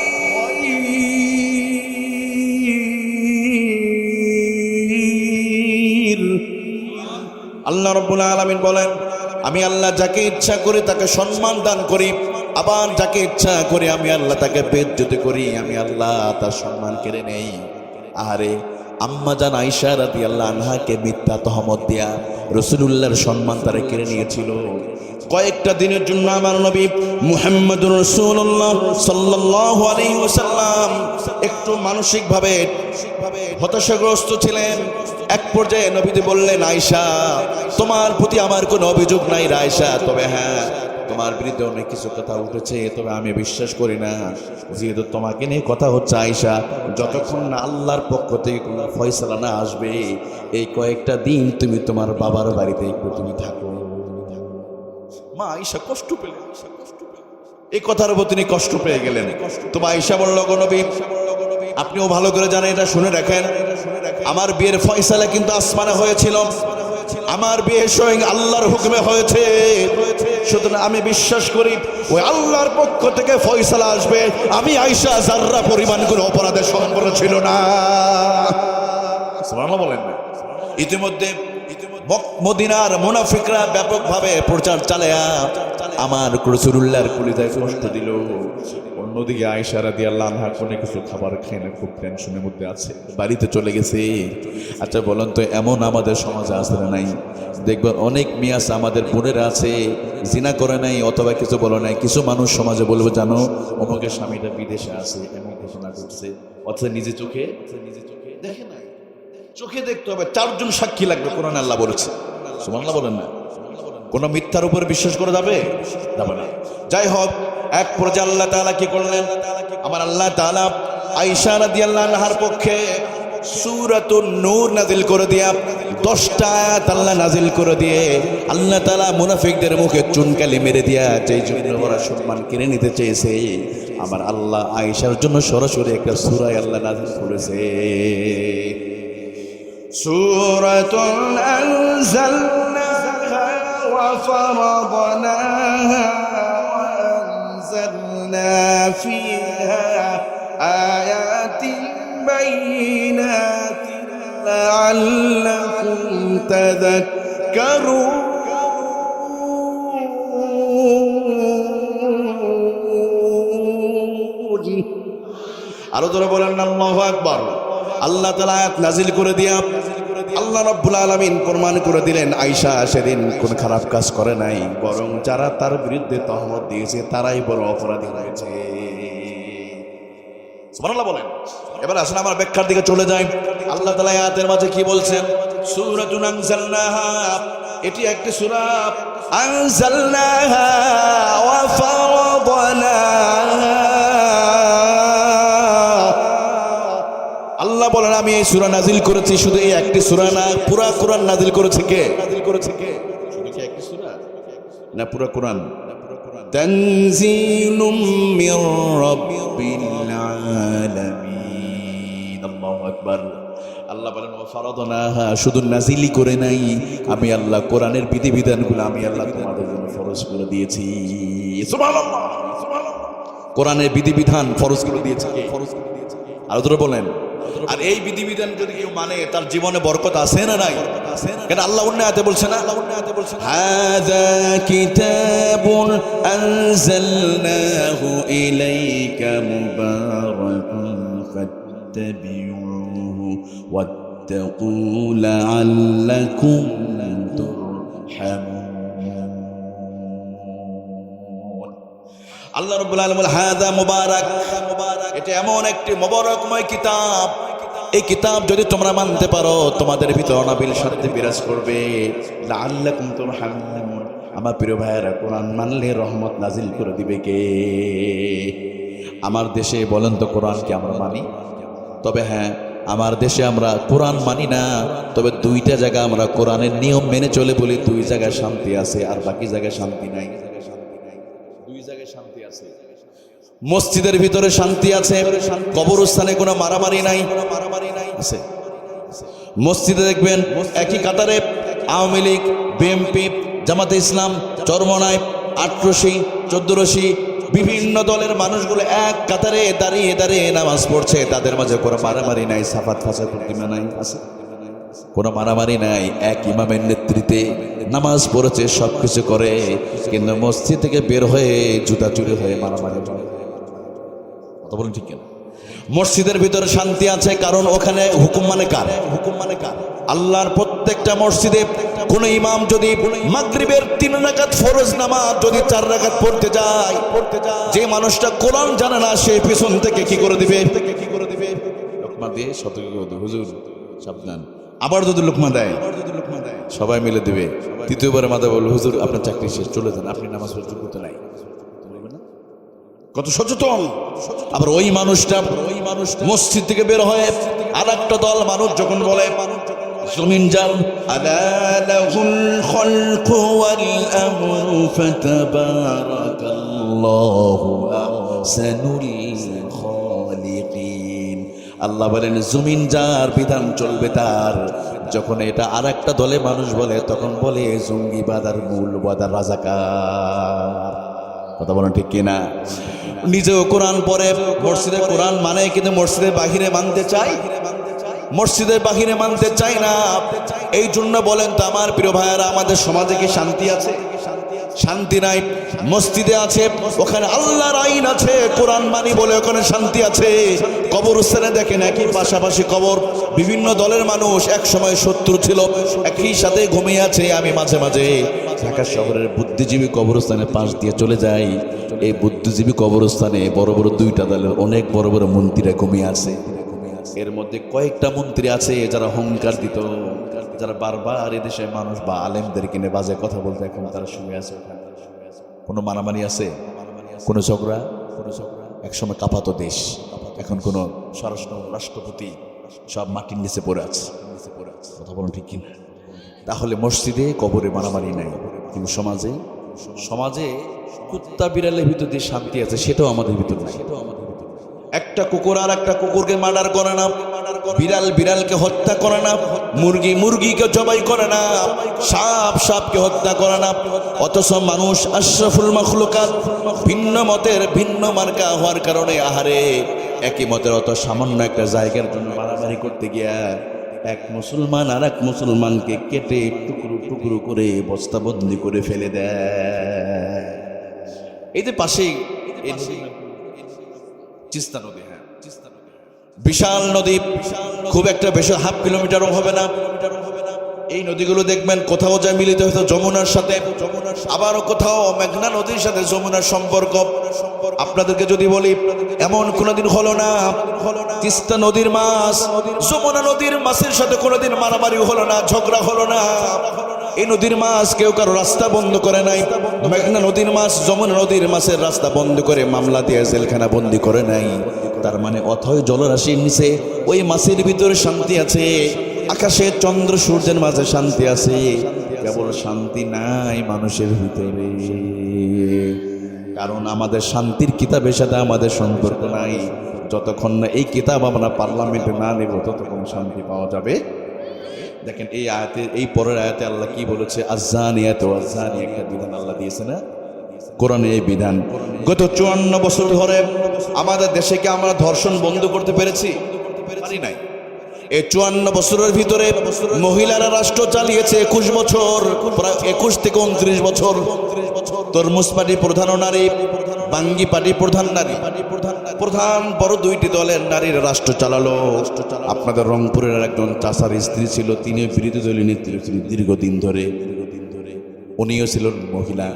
আল্লাহ রাব্বুল আলামিন বলেন, আমি আল্লাহ যাকে ইচ্ছা করি তাকে সম্মান দান করি, আবার যাকে ইচ্ছা করি আমি আল্লাহ তাকে বেইজ্জতি করি, আমি আল্লাহ তার সম্মান কেড়ে নেই। আরে আম্মাজান আয়েশা রাদিয়াল্লাহু আনহাকে মিথ্যা তহমত দিয়া রাসূলুল্লাহর সম্মান তারা কেড়ে নিয়েছিল। কয়েকটা দিনের জন্য আমার নবী মুহাম্মদুর রাসূলুল্লাহ সাল্লাল্লাহু আলাইহি ওয়াসাল্লাম একটু মানসিকভাবে হতাশাগ্রস্ত ছিলেন। এক পর্যায়ে নবীজি বললেন, আয়েশা, তোমার প্রতি আমার কোনো অভিযোগ নাই রে আয়েশা, তবে হ্যাঁ, তোমার বিরুদ্ধে অনেক কিছু কথা উঠেছে, তবে আমি বিশ্বাস করি না। যেহেতু তোমাকে নিয়ে কথা হচ্ছে আয়েশা, যতক্ষণ না আল্লাহর পক্ষ থেকে কোনো ফয়সালা না আসবে, এই কয়েকটা দিন তুমি তোমার বাবার বাড়িতে একটু তুমি থাকো। মা আয়েশা কষ্ট পেলেন, এই কথার উপর তিনি কষ্ট পেয়ে গেলেন। তো আয়েশা বলল, গো নবী, আপনিও ভালো করে জানেন, এটা শুনে রাখেন, আমার বিয়ের ফয়সালা কিন্তু আসমানে হয়েছিল, আমার বিয়ে স্বয়ং আল্লাহর হুকুমে হয়েছে। সুতরাং আমি বিশ্বাস করি ওই আল্লাহর পক্ষ থেকে ফয়সালা আসবে। আমি আয়েশা যাররা পরিমাণ কোনো অপরাধের সম্পর্ক ছিল না। সুবহানাল্লাহ বলেন না? ইতিমধ্যে মদিনার মুনাফিকরা ব্যাপকভাবে প্রচার চালায়া আমার রাসূলুল্লাহর কলিজায় কষ্ট দিল। অন্যদিকে আয়েশা রাদিয়াল্লাহু আনহা কোনো কিছু খাবার খায় না, খুব টেনশনের মধ্যে আছে, বাড়িতে চলে গেছে। আচ্ছা বলেন তো, এমন আমাদের সমাজে আছে না নাই? দেখবেন অনেক মেয়ে আছে, আমাদের বোনেরা আছে, জিনা করে নাই অথবা কিছু বলে নাই, কিছু মানুষ সমাজে বলবে, জানো অমুকের স্বামীটা বিদেশে আছে, এমন ঘোষণা করছে, অথবা নিজে চোখে দেখে নাই। চোখে দেখতে হবে, 4 জন সাক্ষী লাগবে, কোরআনে আল্লাহ বলেছে। সুবহানাল্লাহ বলেন না? কোন মিথ্যার উপর বিশ্বাস করে যাবে না। যাই হোক, এক পর্যায়ে আল্লাহ তাআলা কি করলেন? আমার আল্লাহ তাআলা আয়েশা রাদিয়াল্লাহু আনহার পক্ষে সূরাতুন নূর নাযিল করে দিয়া 10টা আয়াত আল্লাহ নাযিল করে দিয়ে আল্লাহ তাআলা মুনাফিকদের মুখে চুনকালি মেরে দিয়া, যেই জন্য ওরা সম্মান কিনে নিতে চেয়েছে, আমার আল্লাহ আয়েশার জন্য সরাসরি একটা সূরা আল্লাহ নাযিল করেছে। সূরাতুন আনজালনাহা ওয়া ফারাদনাহা ওয়া আনজালনা ফিহা আয়াতিন বাইনাতিন লাআল্লাকুম তাযাক্কারুন। আরো ধরে বলেন আল্লাহু আকবার। আল্লাহ তাআলা আয়াত নাযিল করে দিয়া আল্লাহ রাব্বুল আলামিন প্রমাণ করে দিলেন, আয়েশা সেদিন কোন খারাপ কাজ করে নাই, বরং যারা তার বিরুদ্ধে তহমত দিয়েছে তারাই বড় অপরাধী হয়েছে। সুবহানাল্লাহ বলেন। এবার আসুন আমার ব্যাখ্যার দিকে চলে যাই। আল্লাহ তাআলা আয়াতের মাঝে কি বলছেন? সূরাতুন আনজালনাহা, এটি একটি সূরা, আনজালনাহা ওয়া ফারাদনাহা। আল্লাহ বলেন আমি এই সূরা নাজিল করেছি, শুধু এই একটি সূরা না, পুরা কোরআন নাজিল করেছে কে? শুধু কি একটি সূরা না, পুরা কোরআন? তানজিলুম মির রাব্বিল আলামিন। আল্লাহু আকবার। আল্লাহ বলেন ওয়া ফারাদনাহা, শুধু নাজিলই করে নাই, আমি আল্লাহ কোরআনের বিধিবিধানগুলো আমি আল্লাহ তোমাদের জন্য ফরজ করে দিয়েছি। সুবহানাল্লাহ, কোরআনের বিধিবিধান ফরজ করে দিয়েছে কে? আর ধরে বলেন, আর এই বিধিবিধান যদি কেউ মানে তার জীবনে বরকত আছে না নাই? কেন আল্লাহ অন্য আয়াতে বলছে না, হাযা কিতাবুন আনজালনাহু ইলাইকা মুবারাকুন ফাত্তাবিউহু ওয়াত্তাকু লাআল্লাকুম তুরহামুন। আল্লাহ রাব্বুল আলামিন হাযা মুবারাক, এটা এমন একটি মোবারকময় কিতাব, এই কিতাব যদি তোমরা মানতে পারো তোমাদের ভিতর অনাবিল শান্তি বিরাজ করবে। লাআল্লাকুম তুরহামুন। আমার প্রিয় ভাইয়েরা, কোরআন মানলে রহমত নাজিল করে দিবে কে? আমার দেশে বলেন তো কোরআন কি আমরা মানি? তবে হ্যাঁ, আমার দেশে আমরা কোরআন মানি না, তবে দুইটা জায়গা আমরা কোরআনের নিয়ম মেনে চলে বলি, দুই জায়গায় শান্তি আছে, আর বাকি জায়গায় শান্তি নাই। দুই জায়গায় শান্তি আছে, মসজিদের ভিতরে শান্তি আছে, কবরস্থানে কোনো মারামারি নাই আছে। মসজিদে দেখবেন একই কাতারে আওয়ামী লীগ, বিএনপি, জামাতে ইসলাম, চরমনায়, আটরশি, 14রশি বিভিন্ন দলের মানুষগুলো এক কাতারে দাঁড়িয়ে দাঁড়িয়ে নামাজ পড়ছে, তাদের মাঝে কোনো মারামারি নাই, সাফাত ফাসাদ প্রতিমা নাই, আছে কোনো মারামারি নাই। এক ইমামের নেতৃত্বে নামাজ পড়েছে, সবকিছু করে, কিন্তু মসজিদ থেকে বের হয়ে জুতা চুরি হয়ে মারামারি হয়। কথা বলেন ঠিক কিনা? মসজিদের ভিতরে শান্তি আছে, কারণ ওখানে হুকুম মানে কার? আল্লাহর। প্রত্যেকটা মসজিদে কোন ইমাম যদি মাগরিবের 3 রাকাত ফরজ নামাজ যদি 4 রাকাত পড়তে যায়, যে মানুষটা কোরআন জানে না সে পিছন থেকে কি করে দিবে? লোকমা দিয়ে সতর্ক করে দিবে, হুজুর সাবধান। আবার যদি লোকমা দেয়, সবাই মিলে দিবে। তৃতীয়বারে মাথা বলল, হুজুর আপনার চাকরি শেষ, চলে যান, আপনি নামাজ পড়ার যোগ্যতা নাই। কত সচেতন! আবার ওই মানুষটা মসজিদ থেকে বের হয়ে আর একটা দল মানুষ যখন বলে জমিন জাল, আলা লাহুল খালকু ওয়াল আমরু ফাতাবারাকাল্লাহু আহসানুল খালিকিন। আল্লাহ বলেন জমিন যার, বিধান চলবে তার। যখন এটা আর একটা দলে মানুষ বলে, তখন বলে জঙ্গিবাদ আর মূলবাদ আর রাজাকার। কথা বলেন ঠিক কিনা? নিজেও কোরআন পড়ে, মসজিদে কোরআন মানে, কিন্তু মসজিদের বাহিরে মানতে চাই, মসজিদের বাহিরে মানতে চাই না। এই জন্য বলেন তো আমার প্রিয় ভাইয়েরা, আমাদের সমাজে কি শান্তি আছে? শান্তি নাই। মসজিদে আছে, ওখানে আল্লাহর আইন আছে, কোরআন মানি বলে ওখানে শান্তি আছে। কবরস্থানে দেখেন একই পাশাপাশি কবর, বিভিন্ন দলের মানুষ এক সময় শত্রু ছিল, একই সাথে ঘুমিয়ে আছে। আমি মাঝে মাঝে ঢাকা শহরের বুদ্ধিজীবী কবরস্থানের পাশ দিয়ে চলে যাই। এই বুদ্ধিজীবী কবরস্থানে বড় বড় 2টা দলের অনেক বড় বড় মন্ত্রীরা ঘুমিয়ে আছে। এর মধ্যে কয়েকটা মন্ত্রী আছে যারা অহংকার দিত, যারা বারবার এদেশের মানুষ বা আলেমদের কিনে বাজে কথা বলতে, এখন তারা শুয়ে আছে। কোনো মারামারি আছে? কোনো ঝগড়া? একসময় কাঁপাতো দেশ, এখন কোনো স্বরাষ্ট্র রাষ্ট্রপতি সব মাটির নিচে পড়ে আছে। কথা বলুন ঠিক কিনা? তাহলে মসজিদে কবরে মারামারি নাই, কিন্তু সমাজে কুত্তা বিড়ালের ভিতর যে শান্তি আছে সেটাও আমাদের ভিতর নাই। একটা কুকুর আর একটা কুকুরকে মার্ডার করে না, বিড়াল বিড়ালকে হত্যা করে না, মুরগি মুরগিকে জবাই করে না, সাপ সাপকে হত্যা করে না। অথচ মানুষ আশরাফুল মাখলুকাত, ভিন্ন মতের ভিন্ন মার্কা হওয়ার কারণে আহারে একই মতের অত সামান্য একটা জায়গার জন্য মারামারি করতে গিয়া এক মুসলমান আর এক মুসলমানকে কেটে টুকরো টুকরো করে বস্তাবন্দি করে ফেলে দেয়। এই যে পাশেই তিস্তা নদী, হ্যাঁ বিশাল নদী, খুব একটা বেশি 1/2 কিলোমিটারও হবে না। এই নদীগুলো দেখবেন কোথাও যায় মিলিত হয়তো যমুনার সাথে, আবারও কোথাও মেঘনা নদীর সাথে যমুনার সম্পর্ক। আপনাদেরকে যদি বলি, এমন কোনোদিন হলো না তিস্তা নদীর মাছ যমুনা নদীর মাছের সাথে কোনোদিন মারামারি হলো না, ঝগড়া হলো না। এই নদীর মাছ কেউ কারো রাস্তা বন্ধ করে নাই, মেঘনা নদীর মাছ যমুনা নদীর মাছের রাস্তা বন্ধ করে মামলা দিয়ে জেলখানা বন্দি করে নাই। তার মানে অথয় জলরাশির নিচে ওই মাছের ভিতরে শান্তি আছে, আকাশে চন্দ্র সূর্যের মাঝে শান্তি আছে, কেবল শান্তি নাই মানুষের ভিতরে। কারণ আমাদের শান্তির কিতাবের সাথে আমাদের সম্পর্ক নাই। যতক্ষণ না এই কিতাব আমরা পার্লামেন্টে না নেব ততক্ষণ শান্তি পাওয়া যাবে। দেখেন এই আয়াতে, এই পরের আয়াতে আল্লাহ কি বলেছে, আযানিয়াত ওয়াযানি, একটা বিধান আল্লাহ দিয়েছে না কোরআনে। এই বিধান গত 54 বছর ধরে আমাদের দেশে কি আমরা ধর্ষণ বন্ধ করতে পেরেছি? পারি নাই। এই 54 বছরের ভিতরে মহিলারা রাষ্ট্র চালিয়েছে 21 বছর, প্রায় 21 থেকে 29 বছর। তরমুজ পার্টি প্রধান নারী, বাঙ্গি পার্টি প্রধান নারী, প্রধান বড় দুইটি দলের নারীরা রাষ্ট্র চালালো। আপনাদের রংপুরের একজন চাষার স্ত্রী ছিল, তিনিও বিরোধী দলীয় নেত্রী ছিলেন দীর্ঘদিন ধরে, উনিও ছিলেন মহিলা।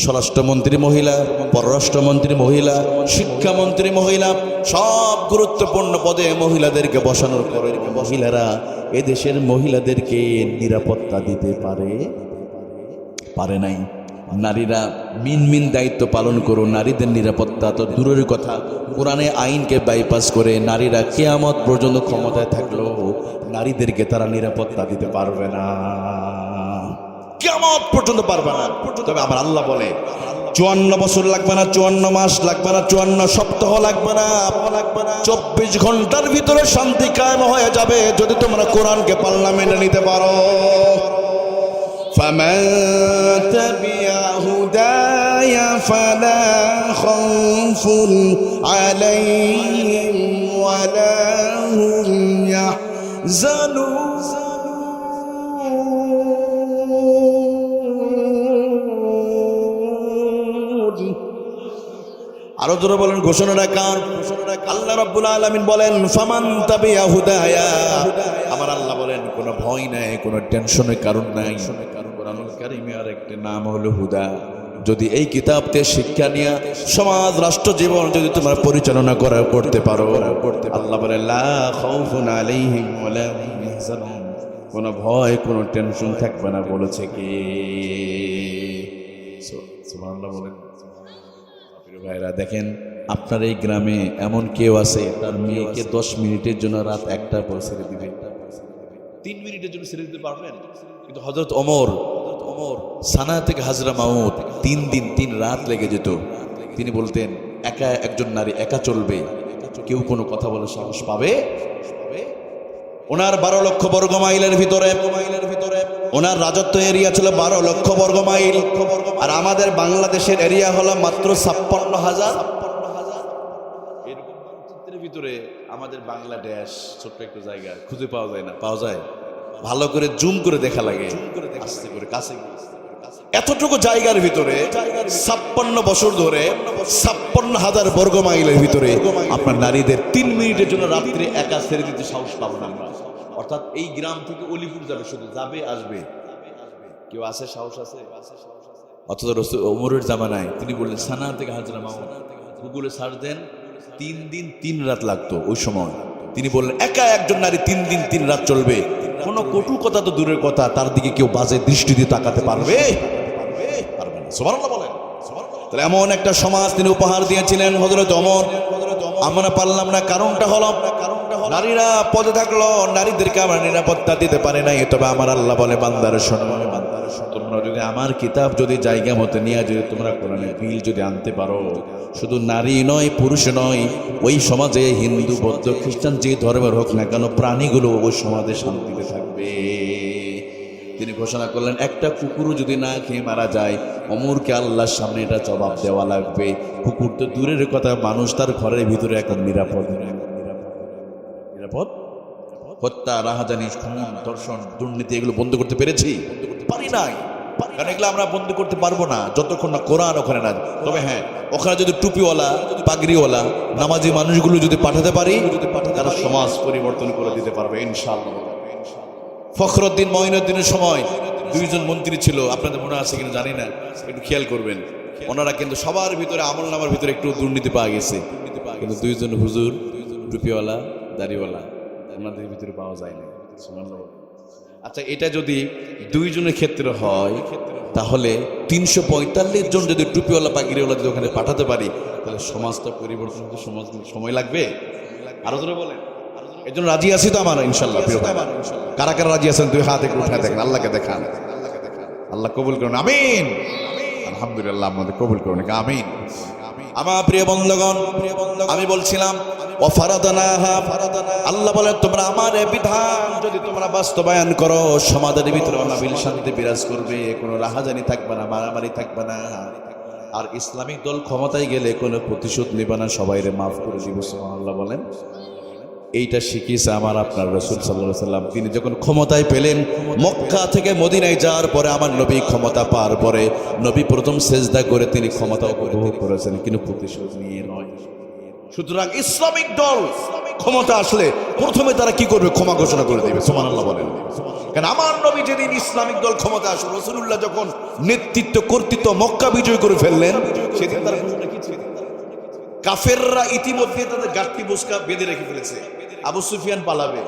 স্বরাষ্ট্রমন্ত্রী মহিলা, পররাষ্ট্রমন্ত্রী মহিলা, শিক্ষামন্ত্রী মহিলা, সব গুরুত্বপূর্ণ পদে মহিলাদেরকে বসানোর পরে মহিলারা এদেশের মহিলাদেরকে নিরাপত্তা দিতে পারে নাই। নারীরা মিন দায়িত্ব পালন করো, নারীদের নিরাপত্তা তো দূরের কথা, কোরআনে আইনকে বাইপাস করে নারীরা কিয়ামত পর্যন্ত ক্ষমতায় থাকলেও নারীদেরকে তারা নিরাপত্তা দিতে পারবে না, কিয়ামত পর্যন্ত পারবে না। তবে আমার আল্লাহ বলে 54 বছর লাগবে না, 54 মাস লাগবে না, 54 সপ্তাহ লাগবে না, 24 ঘন্টার ভিতরে শান্তি কায়েম হয়ে যাবে যদি তোমরা কোরআনকে পার্লামেন্টে নিতে পারো। فمن تبع هداي فلا خوف عليهم ولا هم يحزنون। আরো জোরে বলেন ঘোষণাটা কার? আল্লাহ রাব্বুল আলামিন বলেন ফামান তাবিয়া হুদায়া, আমার আল্লাহ বলেন কোনো ভয় নাই, কোনো টেনশনের কারণ নাই। কোরআনুল কারীমে আরেকটা নাম হলো হুদা। যদি এই কিতাবতে শিক্ষা নিয়ে সমাজ রাষ্ট্র জীবন যদি তোমরা পরিচালনা করতে পারো, আল্লাহ বলে লা খাউফুন আলাইহিম ওয়ালা হুম ইয়াহজানুন, কোনো ভয় কোনো টেনশন থাকবে না। বলেছে কি? সুবহানাল্লাহ বলেন। ভাইরা দেখেন, আপনার এই গ্রামে এমন কেউ আছে তার মেয়েকে 10 মিনিটের জন্য রাত 1টার পর ছেড়ে দিবে, 3 মিনিটের জন্য ছেড়ে দিতে পারবেন? কিন্তু হযরত ওমর সানা থেকে হাজরা মাউত 3 দিন 3 রাত লেগে যেত। তিনি বলতেন একা একজন নারী একা চলবে, কেউ কোনো কথা বলে সাহস পাবে? ওনার 12 লক্ষ বর্গ মাইলের ভিতরে ওনার রাজত্ব এরিয়া ছিল 12 লক্ষ বর্গ মাইল, আর আমাদের বাংলাদেশের এরিয়া হলো মাত্র 56,000। এরকম চিত্রের ভিতরে আমাদের বাংলাদেশ ছোট্ট একটা জায়গা, খুঁজে পাওয়া যায় না। পাওয়া যায়, ভালো করে জুম করে দেখা লাগে, আস্তে করে কাছে। এতটুকু জায়গার ভিতরে 56 বছর ধরে 56,000 বর্গ মাইলের ভিতরে আপনার নারীদের 3 মিনিটের জন্য রাত্রে একা ছেড়ে দিতে সাহস পাবো না আমরা। অর্থাৎ এই গ্রাম থেকে অলিপুর যাবে, শুধু যাবে আসবে, কেউ আছে? সাহস আছে? অথচ ওমরের জামানায় তিনি বললেন সানা থেকে হাজরা মাউত, গুগলে সার্চ দেন, 3 দিন 3 রাত লাগতো ওই সময়। তিনি বললেন একা একজন নারী 3 দিন 3 রাত চলবে, কোনো কটু কথা তো দূরের কথা, তার দিকে কেউ বাজে দৃষ্টি দিয়ে তাকাতে পারবে? পারবে না। সুবহানাল্লাহ বলেন। তাহলে এমন একটা সমাজ তিনি উপহার দিয়েছিলেন হযরত ওমর। আমরা পারলাম না, কারণটা হলো নারীরা পদে থাকলো, নারীদেরকে আমরা নিরাপত্তা দিতে পারে নাই। তবে আমার আল্লাহ বলে বান্দার শোনো, তোমরা যদি আমার কিতাব যদি জায়গা মতো নিয়ে যদি তোমরা কোরআনের বিল যদি আনতে পারো, শুধু নারী নয় পুরুষ নয়, ওই সমাজে হিন্দু বৌদ্ধ খ্রিস্টান যে ধর্মের হোক না কেন প্রাণীগুলো ওই সমাজে শান্তিতে থাকবে। তিনি ঘোষণা করলেন একটা কুকুরও যদি না খেয়ে মারা যায়, ওমরকে আল্লাহর সামনে এটা জবাব দেওয়া লাগবে। কুকুর তো দূরের কথা, মানুষ তার ঘরের ভিতরে এখন নিরাপদ। হত্যা, রাহাজানি, খুন, ধর্ষণ, দুর্নীতি এগুলো বন্ধ করতে পেরেছি? পারি নাই। কারণ এগুলো আমরা বন্ধ করতে পারবো না যতক্ষণ না কোরআন ওখানে না। তবে হ্যাঁ, ওখানে যদি টুপিওয়ালা পাগড়িওয়ালা নামাজি মানুষগুলো যদি পাঠাতে পারি, তারা সমাজ পরিবর্তন করে দিতে পারবে ইনশাআল্লাহ। ফখরুদ্দিন মঈনুদ্দিনের সময় 2 জন মন্ত্রী ছিল, আপনাদের মনে আছে কিনা জানি না, একটু খেয়াল করবেন। ওনারা কিন্তু সবার ভিতরে আমল নামার ভিতরে একটু দুর্নীতি পাওয়া গেছে, কিন্তু 2 জন হুজুর টুপিওয়ালা দাড়িওয়ালা ওনাদের ভিতরে পাওয়া যায় না। আচ্ছা, এটা যদি দুইজনের ক্ষেত্রে হয় তাহলে 345 জন যদি টুপিওয়ালা পাগড়িওয়ালা যদি ওখানে পাঠাতে পারি তাহলে সমাজটা পরিবর্তন হতে সময় লাগবে। আরো ধরে বলেন, এই জন্য রাজি আছি তো আমার ইনশাল্লাহ। কারা কারা রাজি আছেন দুই হাত একটু উঠায় দেখেন, আল্লাহকে দেখান। আল্লাহ কবুল করুন, আমিন। আলহামদুলিল্লাহ, আমাদের কবুল করুন, আমিন। আমার প্রিয় বন্ধুগণ, আমি বলছিলাম আল্লাহ বলেন তোমরা আমার বিধান যদি তোমরা বাস্তবায়ন করো সমাজের ভিতরে অনাবিল শান্তি বিরাজ করবে, কোনো রাহাজানি থাকবে না, মারামারি থাকবে না। আর ইসলামিক দল ক্ষমতায় গেলে কোনো প্রতিশোধ নেবে না, সবাইরে মাফ করে দিব। সুবহানাল্লাহ বলেন। এইটা শিখিয়েছে আমার আপনার রাসূল সাল্লাল্লাহু আলাইহি ওয়াসাল্লাম। তিনি যখন ক্ষমতায় পেলেন, মক্কা থেকে মদিনায় যাওয়ার পরে আমার নবী ক্ষমতা পাওয়ার পরে নবী প্রথম সেজদা করে তিনি ক্ষমতা উপভোগ করেছেন, কিন্তু প্রতিশোধ নিয়ে নয়। সুতরাং ইসলামিক দল ক্ষমতা আসলে প্রথমে তারা কি করবে? ক্ষমা ঘোষণা করে দেবে। সুবহানাল্লাহ বলেন। কারণ আমার নবী যেদিন ইসলামিক দল ক্ষমতা আসলো, রাসূলুল্লাহ যখন নেতৃত্ব কর্তৃত্ব মক্কা বিজয় করে ফেললেন, সেদিন তারা ঘোষণা কি ছিল? কাফেররা ইতিমধ্যে তাদের গাঁটটি বোসকা বেঁধে রেখে ফেলেছে। আবু সুফিয়ান পালাবে,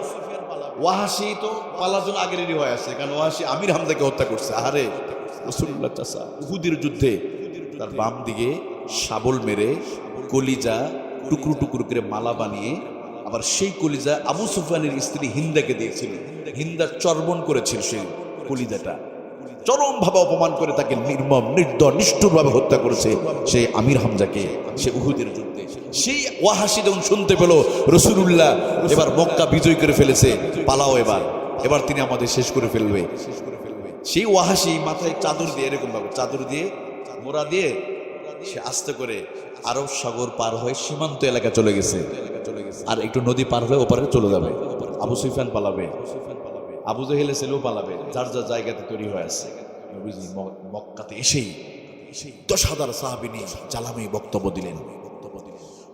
ওয়াহাশি তো পালার জন্য আগে রেডি হয়ে আসছে, কারণ ওয়াহাশি আমির হামজাকে হত্যা করছে। আরে রাসূলুল্লাহ চাচা উহুদের যুদ্ধে তার বাম দিকে শাবল মেরে কলিজা টুকরো টুকরো করে মালা বানিয়ে আবার সেই কলিজা আবু সুফিয়ানের স্ত্রী হিন্দাকে দিয়েছিল। হিন্দা চর্বণ করেছিল সেই কলিজাটা, চরমভাবে অপমান করে তাকে নির্মম নির্দয় নিষ্ঠুরভাবে হত্যা করেছে সেই আমির হামজাকে, সে উহুদের যুদ্ধে। সেই ওয়াহাশি যখন শুনতে পেল রাসূলুল্লাহ এবার মক্কা বিজয় করে ফেলেছে, পালাও এবার তিনি আমাদের শেষ করে ফেলবে, সেই ওয়াহাশি মাথায় চাদর দিয়ে, এরকম ভাবে চাদর দিয়ে মোড়া দিয়ে সে আস্তে করে আরব সাগর পার হয়ে সীমান্ত এলাকা চলে গেছে। আর একটু নদী পার হয়ে ওপারে চলে যাবে। আবু সুফিয়ান পালাবে, আবু জেহেলের ছেলেও পালাবে, যার যার জায়গাতে তৈরি হয়ে আছে। নবীজি মক্কাতে এসেই 10,000 সাহাবী নিয়ে জালামি বক্তব্য দিলেন।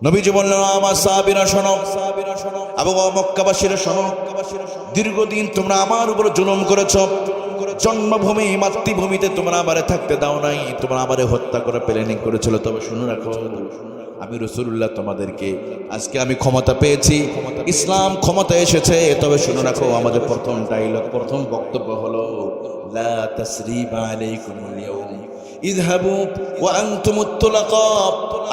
নবীজি বললেন, আমার সাহাবীরা শোনো এবং মক্কাবাসীরা শোনো, দীর্ঘদিন তোমরা আমার উপর জুলুম করেছ, জন্মভূমি মাতৃভূমিতে তোমরা আমারে থাকতে দাও নাই, তোমরা আমারে হত্যা করে প্ল্যানিং করেছিল। তবে শুনে রাখো, আমি রাসূলুল্লাহ তোমাদেরকে আজকে আমি ক্ষমতা পেয়েছি, ইসলাম ক্ষমতা এসেছে। তবে শুনে রাখো, আমাদের প্রথম ডায়লগ, প্রথম বক্তব্য হলো লা তাসরিবা আলাইকুমুল ইয়াউম ইযহাবু ওয়া আনতুমুত তুলাকা।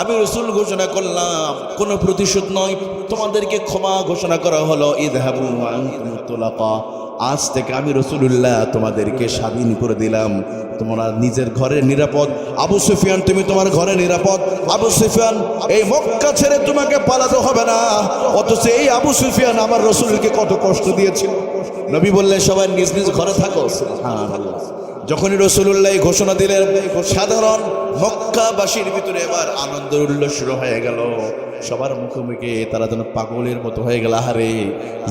আমি রাসূল ঘোষণা করলাম কোনো প্রতিশোধ নয়, তোমাদেরকে ক্ষমা ঘোষণা করা হলো। ইযহাবু ওয়া আনতুমুত তুলাকা, আজ থেকে আমি রাসূলুল্লাহ তোমাদেরকে স্বাধীন করে দিলাম, তোমরা নিজের ঘরে নিরাপদ। আবু সুফিয়ান তুমি তোমার ঘরে নিরাপদ। আবু সুফিয়ান এই মক্কা ছেড়ে তোমাকে পালাতে হবে না। অথচ এই আবু সুফিয়ান আমার রাসূলকে কত কষ্ট দিয়েছিল। নবী বললেন সবাই নিজ নিজ ঘরে থাকো। সুবহানাল্লাহ। যখনই রাসূলুল্লাহ ঘোষণা দিলেন, সাধারণ মক্কাবাসীর ভিতরে এবার আনন্দ উল্লাস শুরু হয়ে গেল। সবার মুখে মুখে তারা যেন পাগলের মতো হয়ে গেল। আহারে,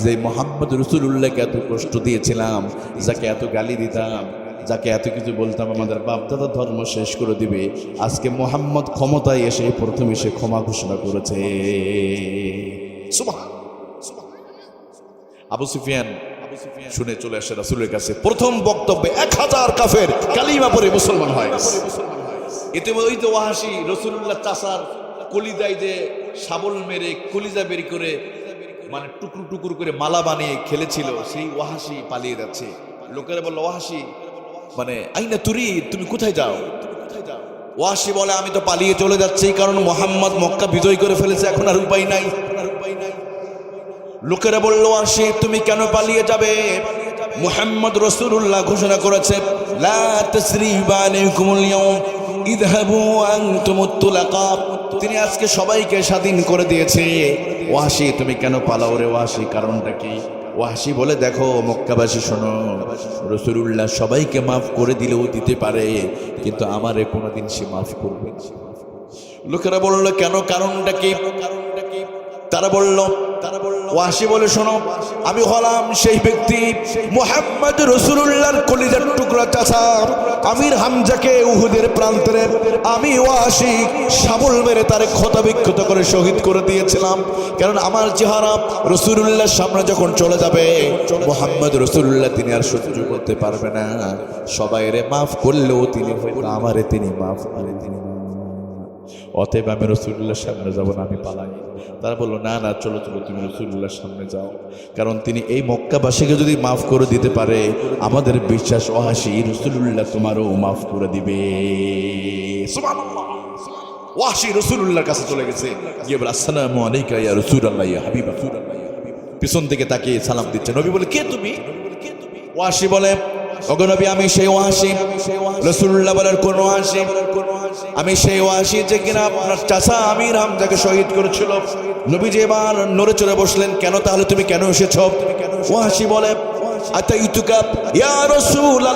যে মুহাম্মদ রাসূলুল্লাহকে এত কষ্ট দিয়েছিলাম, যাকে এত গালি দিতাম, যাকে এত কিছু বলতাম আমাদের বাপ দাদা ধর্ম শেষ করে দিবে, আজকে মুহাম্মদ ক্ষমতায় এসে প্রথম এসে ক্ষমা ঘোষণা করেছে। সুবহান। আবু সুফিয়ান শুনে চলে আসে রাসূলের কাছে। প্রথম বক্তব্যে 1000 কাফের কালিমা পড়ে মুসলমান হয়। ইতিমধ্যে ওই তো ওয়াহাশি রাসূলুল্লাহ চাচার কলিজায় যে শাবল মেরে কলিজা বের করে মানে টুকরো টুকরো করে মালা বানিয়ে খেলেছিল, সেই ওয়াহাশি পালিয়ে যাচ্ছে। লোকেরা বলল, ওয়াহাশি মানে আইনা তুরি, তুমি কোথায় যাও? ওয়াহাশি বলে, আমি তো পালিয়ে চলে যাচ্ছি, কারণ মুহাম্মদ মক্কা বিজয় করে ফেলেছে, এখন আর উপায় নাই। লোকেরা বলল, ওয়াহাশি তুমি কেন পালিয়ে যাবে? মুহাম্মদ রাসূলুল্লাহ ঘোষণা করেছে, লা তাসরিবা আলাইকুমুল ইয়াউম ইযহাবু আনতুমুত তুলাকা। তিনি আজকে সবাইকে স্বাধীন করে দিয়েছে। ওয়াহাশি তুমি কেন পালাও রে ওয়াহাশি, কারণটা কি? ওয়াহাশি বলে, দেখো মক্কাবাসী শোনো, রাসূলুল্লাহ সবাইকে মাফ করে দিলেও দিতে পারে, কিন্তু আমারে কোনোদিন সে মাফ করবে না। লোকেরা বলল, কেন, কারণটা কি? তারা বলল, ওয়াহাশি বলে, শোনো, আমি হলাম সেই ব্যক্তি মুহাম্মদ রাসূলুল্লাহর কলিজার টুকরা চাচা আমির হামজাকে উহুদের প্রান্তরে আমি ওয়াহাশি শাবল মেরে তার ক্ষত বিক্ষত করে শহীদ করে দিয়েছিলাম। কারণ আমার চেহারা রাসূলুল্লাহর সামনে যখন চলে যাবে, মুহাম্মদ রাসূলুল্লাহ তিনি আর সহ্য করতে পারবে না। সবাইরে মাফ করলেও তিনি হয়তো আমারে তিনি মাফ করেন। তিনি অতএব আমি রাসূলুল্লাহর সামনে যাব না, আমি পালাই। তারা বললো, না না, চলো চলো, তুমি রাসূলুল্লাহর সামনে যাও। কারণ তিনি এই মক্কাবাসীকে যদি মাফ করে দিতে পারে, আমাদের বিশ্বাস ওয়াহশী রাসূলুল্লাহ তোমারও মাফ করে দিবে। সুবহানাল্লাহ। ওয়াহশী রাসূলুল্লাহর কাছে চলে গেছে, গিয়ে বলে, আসসালামু আলাইকা ইয়া রাসূলুল্লাহ ইয়া হাবিবাল্লাহ। পিছন থেকে তাকে সালাম দিচ্ছে। নবী বলে, কে তুমি? ওয়াহশী বলে, ওগো নবী, আমি সেই ওয়াহশী। রাসূলুল্লাহ বলেন, কোন ওয়াহশী? আমি সেই ওয়াহশী যে কিনা আপনার চাচা আমির হামজাকে শহীদ করেছিল। নবীজি এবার নড়ে চড়ে বসলেন, কেন তাহলে তুমি কেন এসেছো? ওয়াহশী বলে, আতাইতুকা ইয়া রাসূলুল্লাহ,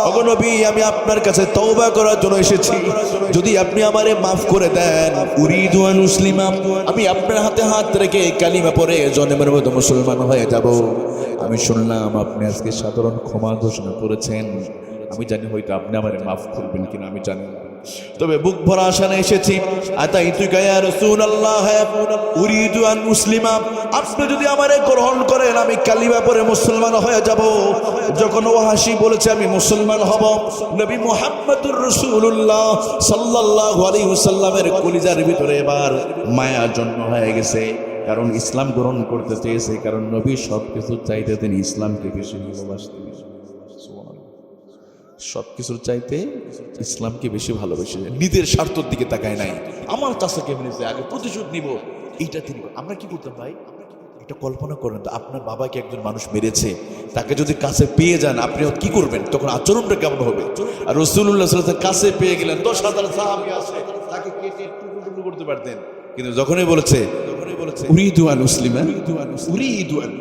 ওগো নবী, আমি আপনার কাছে তওবা করার জন্য এসেছি। যদি আপনি আমারে মাফ করে দেন, উরিদু আন উসলিমা, আমি আপনার হাতে হাত রেখে কালিমা পড়ে জন্মের মতো মুসলমান হয়ে যাব। আমি শুনলাম আপনি আজকে সাধারণ ক্ষমা ঘোষণা করেছেন, আমি জানি হয়তো আপনি আমারে মাফ করবেন কিনা আমি জানি না, তবে বুক ভরা আশা নিয়ে এসেছি। আতাইতুকা ইয়া রাসূলুল্লাহ উরিদু আন উসলিমা, আপনি যদি আমারে গ্রহণ করেন আমি কালিমা পড়ে মুসলমান হয়ে যাব। যখন ওয়াহশী বলেছে আমি মুসলমান হব, নবী মুহাম্মদুর রাসূলুল্লাহ সাল্লাল্লাহু আলাইহি ওয়াসাল্লামের কলিজার ভিতরে এবার মায়া জন্ম হয়ে গেছে। কারণ ইসলাম গ্রহণ করতে চেয়েছে, কারণ নবী সবকিছু চাইতে তিনি ইসলামকে বেশি ভালোবাসতেন। সবকিছুর চাইতে ইসলামকে বেশি ভালোবেসে, নিজের স্বার্থের দিকে তাকায় নাই। আমার চাচাকে মেরেছে, আগে প্রতিশোধ নিব, এইটা তিনি। আমরা কি করতাম ভাই? এটা কল্পনা করেন তো, আপনার বাবাকে একজন মানুষ মেরেছে, তাকে যদি কাছে পেয়ে যান, আপনি কি করবেন? তখন আচরণটা কেমন হবে? আর রাসূলুল্লাহ সাল্লাল্লাহু আলাইহি ওয়াসাল্লাম কাছে পেয়ে গেলেন, 10,000 সাহাবী আছে, তাকে কেটে টুকরো টুকরো করতে পারতেন। কিন্তু যখনই বলেছে উরিদু আন উসলিমা, উরিদু আন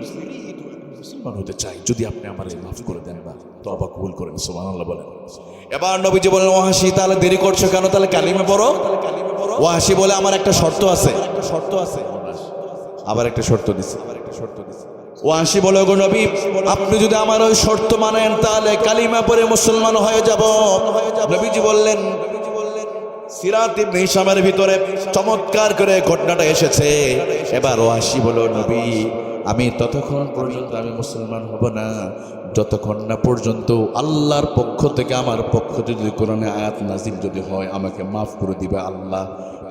মুসলমান হতে চাই, যদি আপনি আমারে মাফ করে দেন বা তওবা কবুল করেন, সুবহানাল্লাহ বলেন। এবার নবীজি বলেন, ওয়াহশী তাহলে দেরি করছো কেন? তাহলে কালিমা পড়ো। ওয়াহশী বলে, আমার একটা শর্ত আছে। আবার একটা শর্ত দিছে। ওয়াহশী বলে, ওগো নবী, আপনি যদি আমার ওই শর্ত মানেন তাহলে কালিমা পড়ে মুসলমান হয়ে যাব। নবীজি বললেন, সিরাত ইবনে হিশামের ভিতরে চমৎকার করে ঘটনাটা এসেছে। এবার ওয়াহশী বলল, নবী, আমি ততক্ষণ পর্যন্ত আমি মুসলমান হব না যতক্ষণ না পর্যন্ত আল্লাহর পক্ষ থেকে আমার পক্ষ যদি কোরআনে আয়াত নাজিল যদি হয়, আমাকে মাফ করে দিবে আল্লাহ।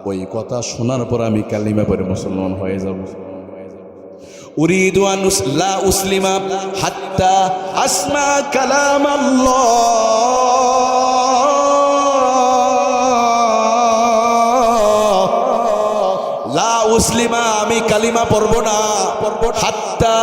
ওই কথা শোনার পর আমি কালিমা পড়ে মুসলমান হয়ে যাব। উরিদু আন লা উসলিমা হাত্তা আসমা কালাম আল্লাহ, লা উসলিমা, আমি কালিমা পড়ব না হাত্তা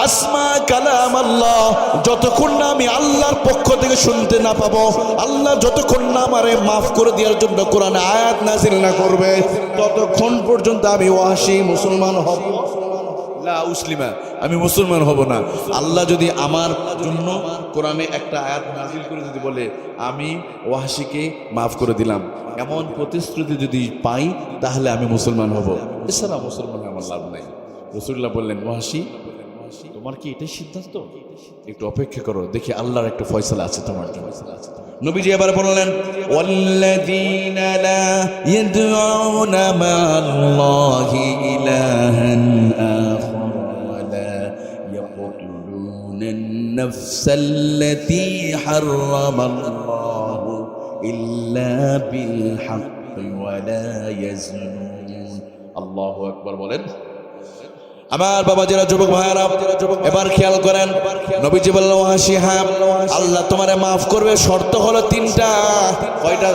আসমা কালাম আল্লাহ, যতক্ষণ না আমি আল্লাহর পক্ষ থেকে শুনতে না পাবো, আল্লাহ যতক্ষণ না আমারে মাফ করে দেওয়ার জন্য কোরআনে আয়াত নাযিল না করবে, ততক্ষণ পর্যন্ত আমি ওয়াহশী মুসলমান হব লা উসলিমা, আমি মুসলমান হব না। আল্লাহ যদি আমার জন্য কোরআনে একটা আয়াত নাযিল করে যদি বলে আমি ওয়াহশীকে মাফ করে দিলাম, এমন প্রতিশ্রুতি যদি পাই, তাহলে আমি মুসলমান হব, এছাড়া মুসলমান আমার লাভ নাই। রাসূলুল্লাহ বললেন, ওয়াহশী, তোমার কি এটাই সিদ্ধান্ত? একটু অপেক্ষা করো, দেখি আল্লাহর একটা ফয়সালা আছে তোমার জন্য। নবীজি এবার বললেন, ওয়াল্লাযীনা লা ইয়াদউনা মা'আল্লাহি ইলাহান আখার ওয়া লা ইয়াকতুলুনান নাফসাল্লাতী হারামাল্লাহু ইল্লা বিল হাক্কি ওয়া লা ইয়াজনুন। আল্লাহু আকবার বলেন। আমার বাবা যারা যুবক ভাইরা, এবার খেয়াল করেন, নবীজি বললেন, ওয়াহশী, হ্যাঁ আল্লাহ তোমারে মাফ করবে, শর্ত হলো 3টা। কয়টা?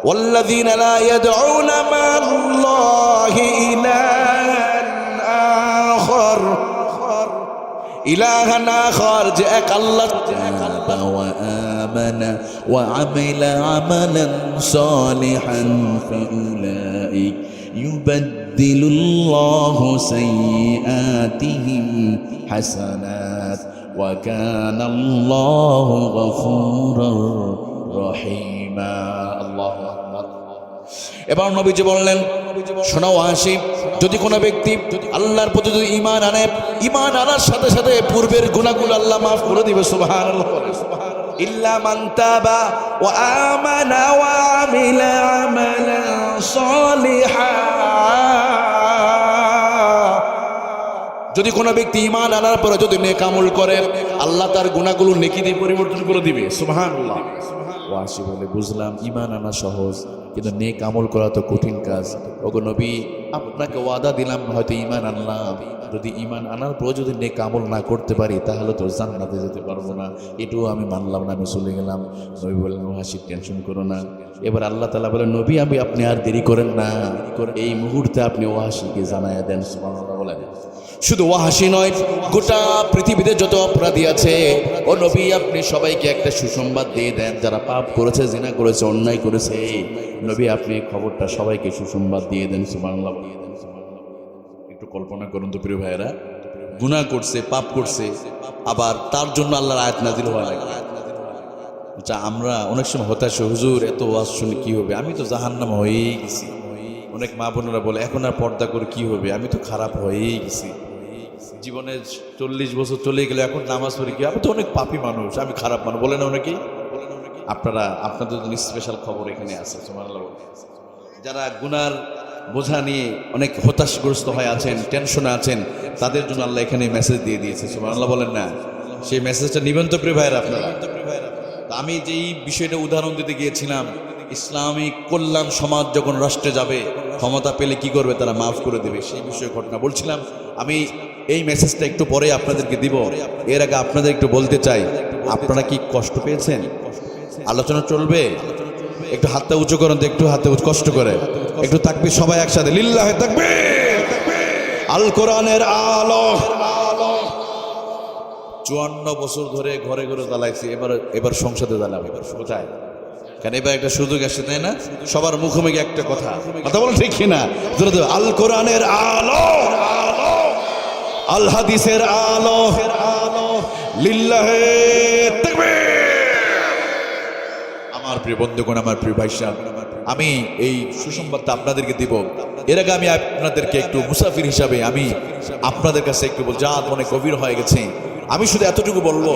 ওয়াল্লাযীনা লা ইয়াদউনা মা'আল্লাহি ইলাহান আখার, ইলাহান আখার, যে এক আল্লাহ, ওয়া আমানা ওয়া আমিলা আমালান সালিহান ফাউলাইক ইউবাদদিলুল্লাহু সাইয়্যাতিহিম হাসানাত ওয়া কানাল্লাহু গফুরুর রহিমা। আল্লাহু আকবার। এবার নবীজি বললেন, শোনো ওয়াহশী, যদি কোনো ব্যক্তি আল্লাহর প্রতি যদি ঈমান আনে, ঈমান আনার সাথে সাথে পূর্বের গুনাহগুলো আল্লাহ মাফ করে দিবে। সুবহানাল্লাহ। ইল্লা মান তাবা ওয়া আমানা ওয়া আমিলা আমালান সালিহা, যদি কোনো ব্যক্তি ঈমান আনার পরে যদি নেক আমল করে, আল্লাহ তার গুনাহগুলো নেকি দিয়ে পরিবর্তন করে দিবে। সুবহানাল্লাহ। ওয়াসি বলে, বুঝলাম ঈমান আনা সহজ, কিন্তু নেক আমল করা তো কঠিন কাজ। ওগো নবী, আপনাকে ওয়াদা দিলাম হয়তো ঈমান আনলাম, যদি ঈমান আনার পর যদি নেক আমল না করতে পারি তাহলে তো জান্নাতে যেতে পারবো না, এটাও আমি মানলাম না, আমি চলে গেলাম। নবী বললেন, ওয়াসি টেনশন করো না। এবার আল্লাহ তাআলা বলেন, নবী আপনি আর দেরি করেন না, এই মুহূর্তে আপনি ওয়াসিকে জানায়া দেন। সুবহানাল্লাহ বলেন। শুধু ওয়াসি নয়, গোটা পৃথিবীতে যত অপরাধী আছে, ও নবী আপনি সবাইকে একটা সুসংবাদ দিয়ে দেন, যারা পাপ করেছে, জিনা করেছে, অন্যায় করেছে, নবী আপনি খবরটা সবাইকে সুসংবাদ দিয়ে দেন। সুবহানাল্লাহ। একটু কল্পনা করুন তো প্রিয় ভাইয়েরা, গুনাহ করছে, পাপ করছে, আবার তার জন্য আল্লাহর আয়াত নাজিল হওয়া লাগে। আচ্ছা, আমরা অনেক সময় হতাশ, হুজুর এত ওয়াজ শুনে কি হবে, আমি তো জাহান্নাম হয়েই গেছি। অনেক মা বোনেরা বলে, এখন আর পর্দা করে কি হবে, আমি তো খারাপ হয়েই গেছি, জীবনে 40 বছর চলে গেলে এখন নামাজ পড়ি কি, আমি তো অনেক পাপী মানুষ, আমি খারাপ মানুষ, বলে না অনেকেই। আপনাদের জন্য স্পেশাল খবর এখানে আছে। সুবহানাল্লাহ। যারা গুনার বোঝা নিয়ে অনেক হতাশগ্রস্ত হয়ে আছেন, টেনশনে আছেন, তাদের জন্য আল্লাহ এখানে মেসেজ দিয়ে দিয়েছে। সুবহানাল্লাহ বলেন না? সেই মেসেজটা নিবেন তো প্রিয় ভাইয়েরা আপনারা? আমি যেই বিষয়টা উদাহরণ দিতে গিয়েছিলাম, ইসলামিক কল্যাণ সমাজ যখন রাষ্ট্রে যাবে, ক্ষমতা পেলে কি করবে, তারা মাফ করে দেবে, সেই বিষয়ে ঘটনা বলছিলাম। আমি এই মেসেজটা একটু পরে আপনাদেরকে দিব। এর আগে আপনাদের একটু বলতে চাই, আপনারা কি কষ্ট পেয়েছেন? আলোচনা চলবে, একটু হাতটা উঁচু করেন তো, একটু হাতে কষ্ট করে, একটু তাকবীর সবাই একসাথে, লিল্লাহে তাকবীর। আল কোরআনের আলো 54 বছর ধরে ঘরে ঘরে জ্বালাইছি, এবার সংসদে জ্বালাবে। কোথায়? কারণ এবার একটা সুযোগ আসছে, তাই না? সবার মুখোমুখি একটা কথা বলো, ঠিক কিনা? আল কোরআনের আলো, আল হাদিসের আলো, লিল্লাহে তাকবীর। আমার প্রিয় বন্ধুগণ, আমার প্রিয় ভাইসা, আমি এই সুসংবাদটা আপনাদেরকে দিব। এর আগে আমি আপনাদেরকে একটু মুসাফির হিসাবে আমি আপনাদের কাছে একটু বলছি, যা অনেক গভীর হয়ে গেছে, আমি শুধু এতটুকু বলবো,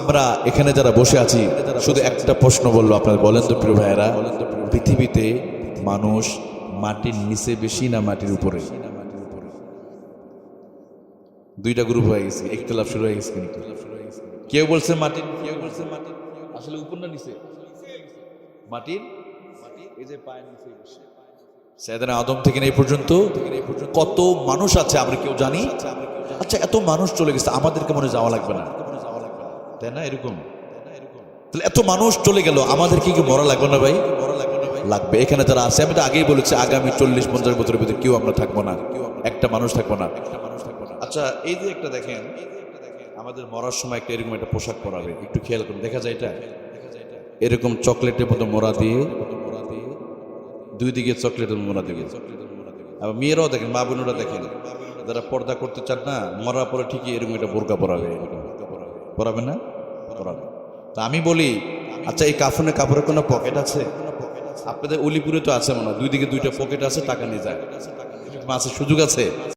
আমরা এখানে যারা বসে আছি শুধু একটা প্রশ্ন বলবো, আপনারা বলেন তো প্রিয় ভাইয়েরা, পৃথিবীতে মানুষ মাটির নিচে বেশি না মাটির উপরে? দুইটা গ্রুপ হয়ে গেছে, ইখতিলাফ শুরু হয়ে গেছে। কিন্তু কেউ বলছে মাটির, কেউ বলছে মাটির আসলে উপর না নিচে? মাটির, এই যে পায়ের নিচে বসে। সাইয়েদনা আদম থেকে এই পর্যন্ত কত মানুষ আছে আমরা কেউ জানি? আচ্ছা, এত মানুষ চলে গেছে, আমাদেরকে মনে যাওয়া লাগবে না, তাই না? এরকম তাহলে এত মানুষ চলে গেল, আমাদেরকে কি মরা লাগবে না ভাই? লাগবে। এখানে যারা আছে, আমি তো আগেই বলেছি, আগামী 40-50 বছরের ভিতরে কেউ আমরা থাকবো না, একটা মানুষ থাকবো না। আচ্ছা, এই যে একটা দেখেন, আমাদের মরার সময় একটা এরকম একটা পোশাক পরাবে, একটু খেয়াল করুন, দেখা যায় এটা এরকম চকলেটের মতো মোড়া দিয়ে, দুই দিকে চকলেটের মোড়া দিকে। আবার মেয়েরাও দেখেন, মা বোনেরা দেখেন, যারা পর্দা করতে চান না, মরার পরে ঠিকই এরকম একটা বোরকা পরাবে, পরাবে না? পরাবে। তা আমি বলি, আচ্ছা, এই কাফনের কাপড়ের কোনো পকেট আছে? আপনাদের অলিপুরে তো আছে মনে হয়, দুই দিকে দুইটা পকেট আছে, টাকা নিয়ে যায়, মাছের সুযোগ আছে।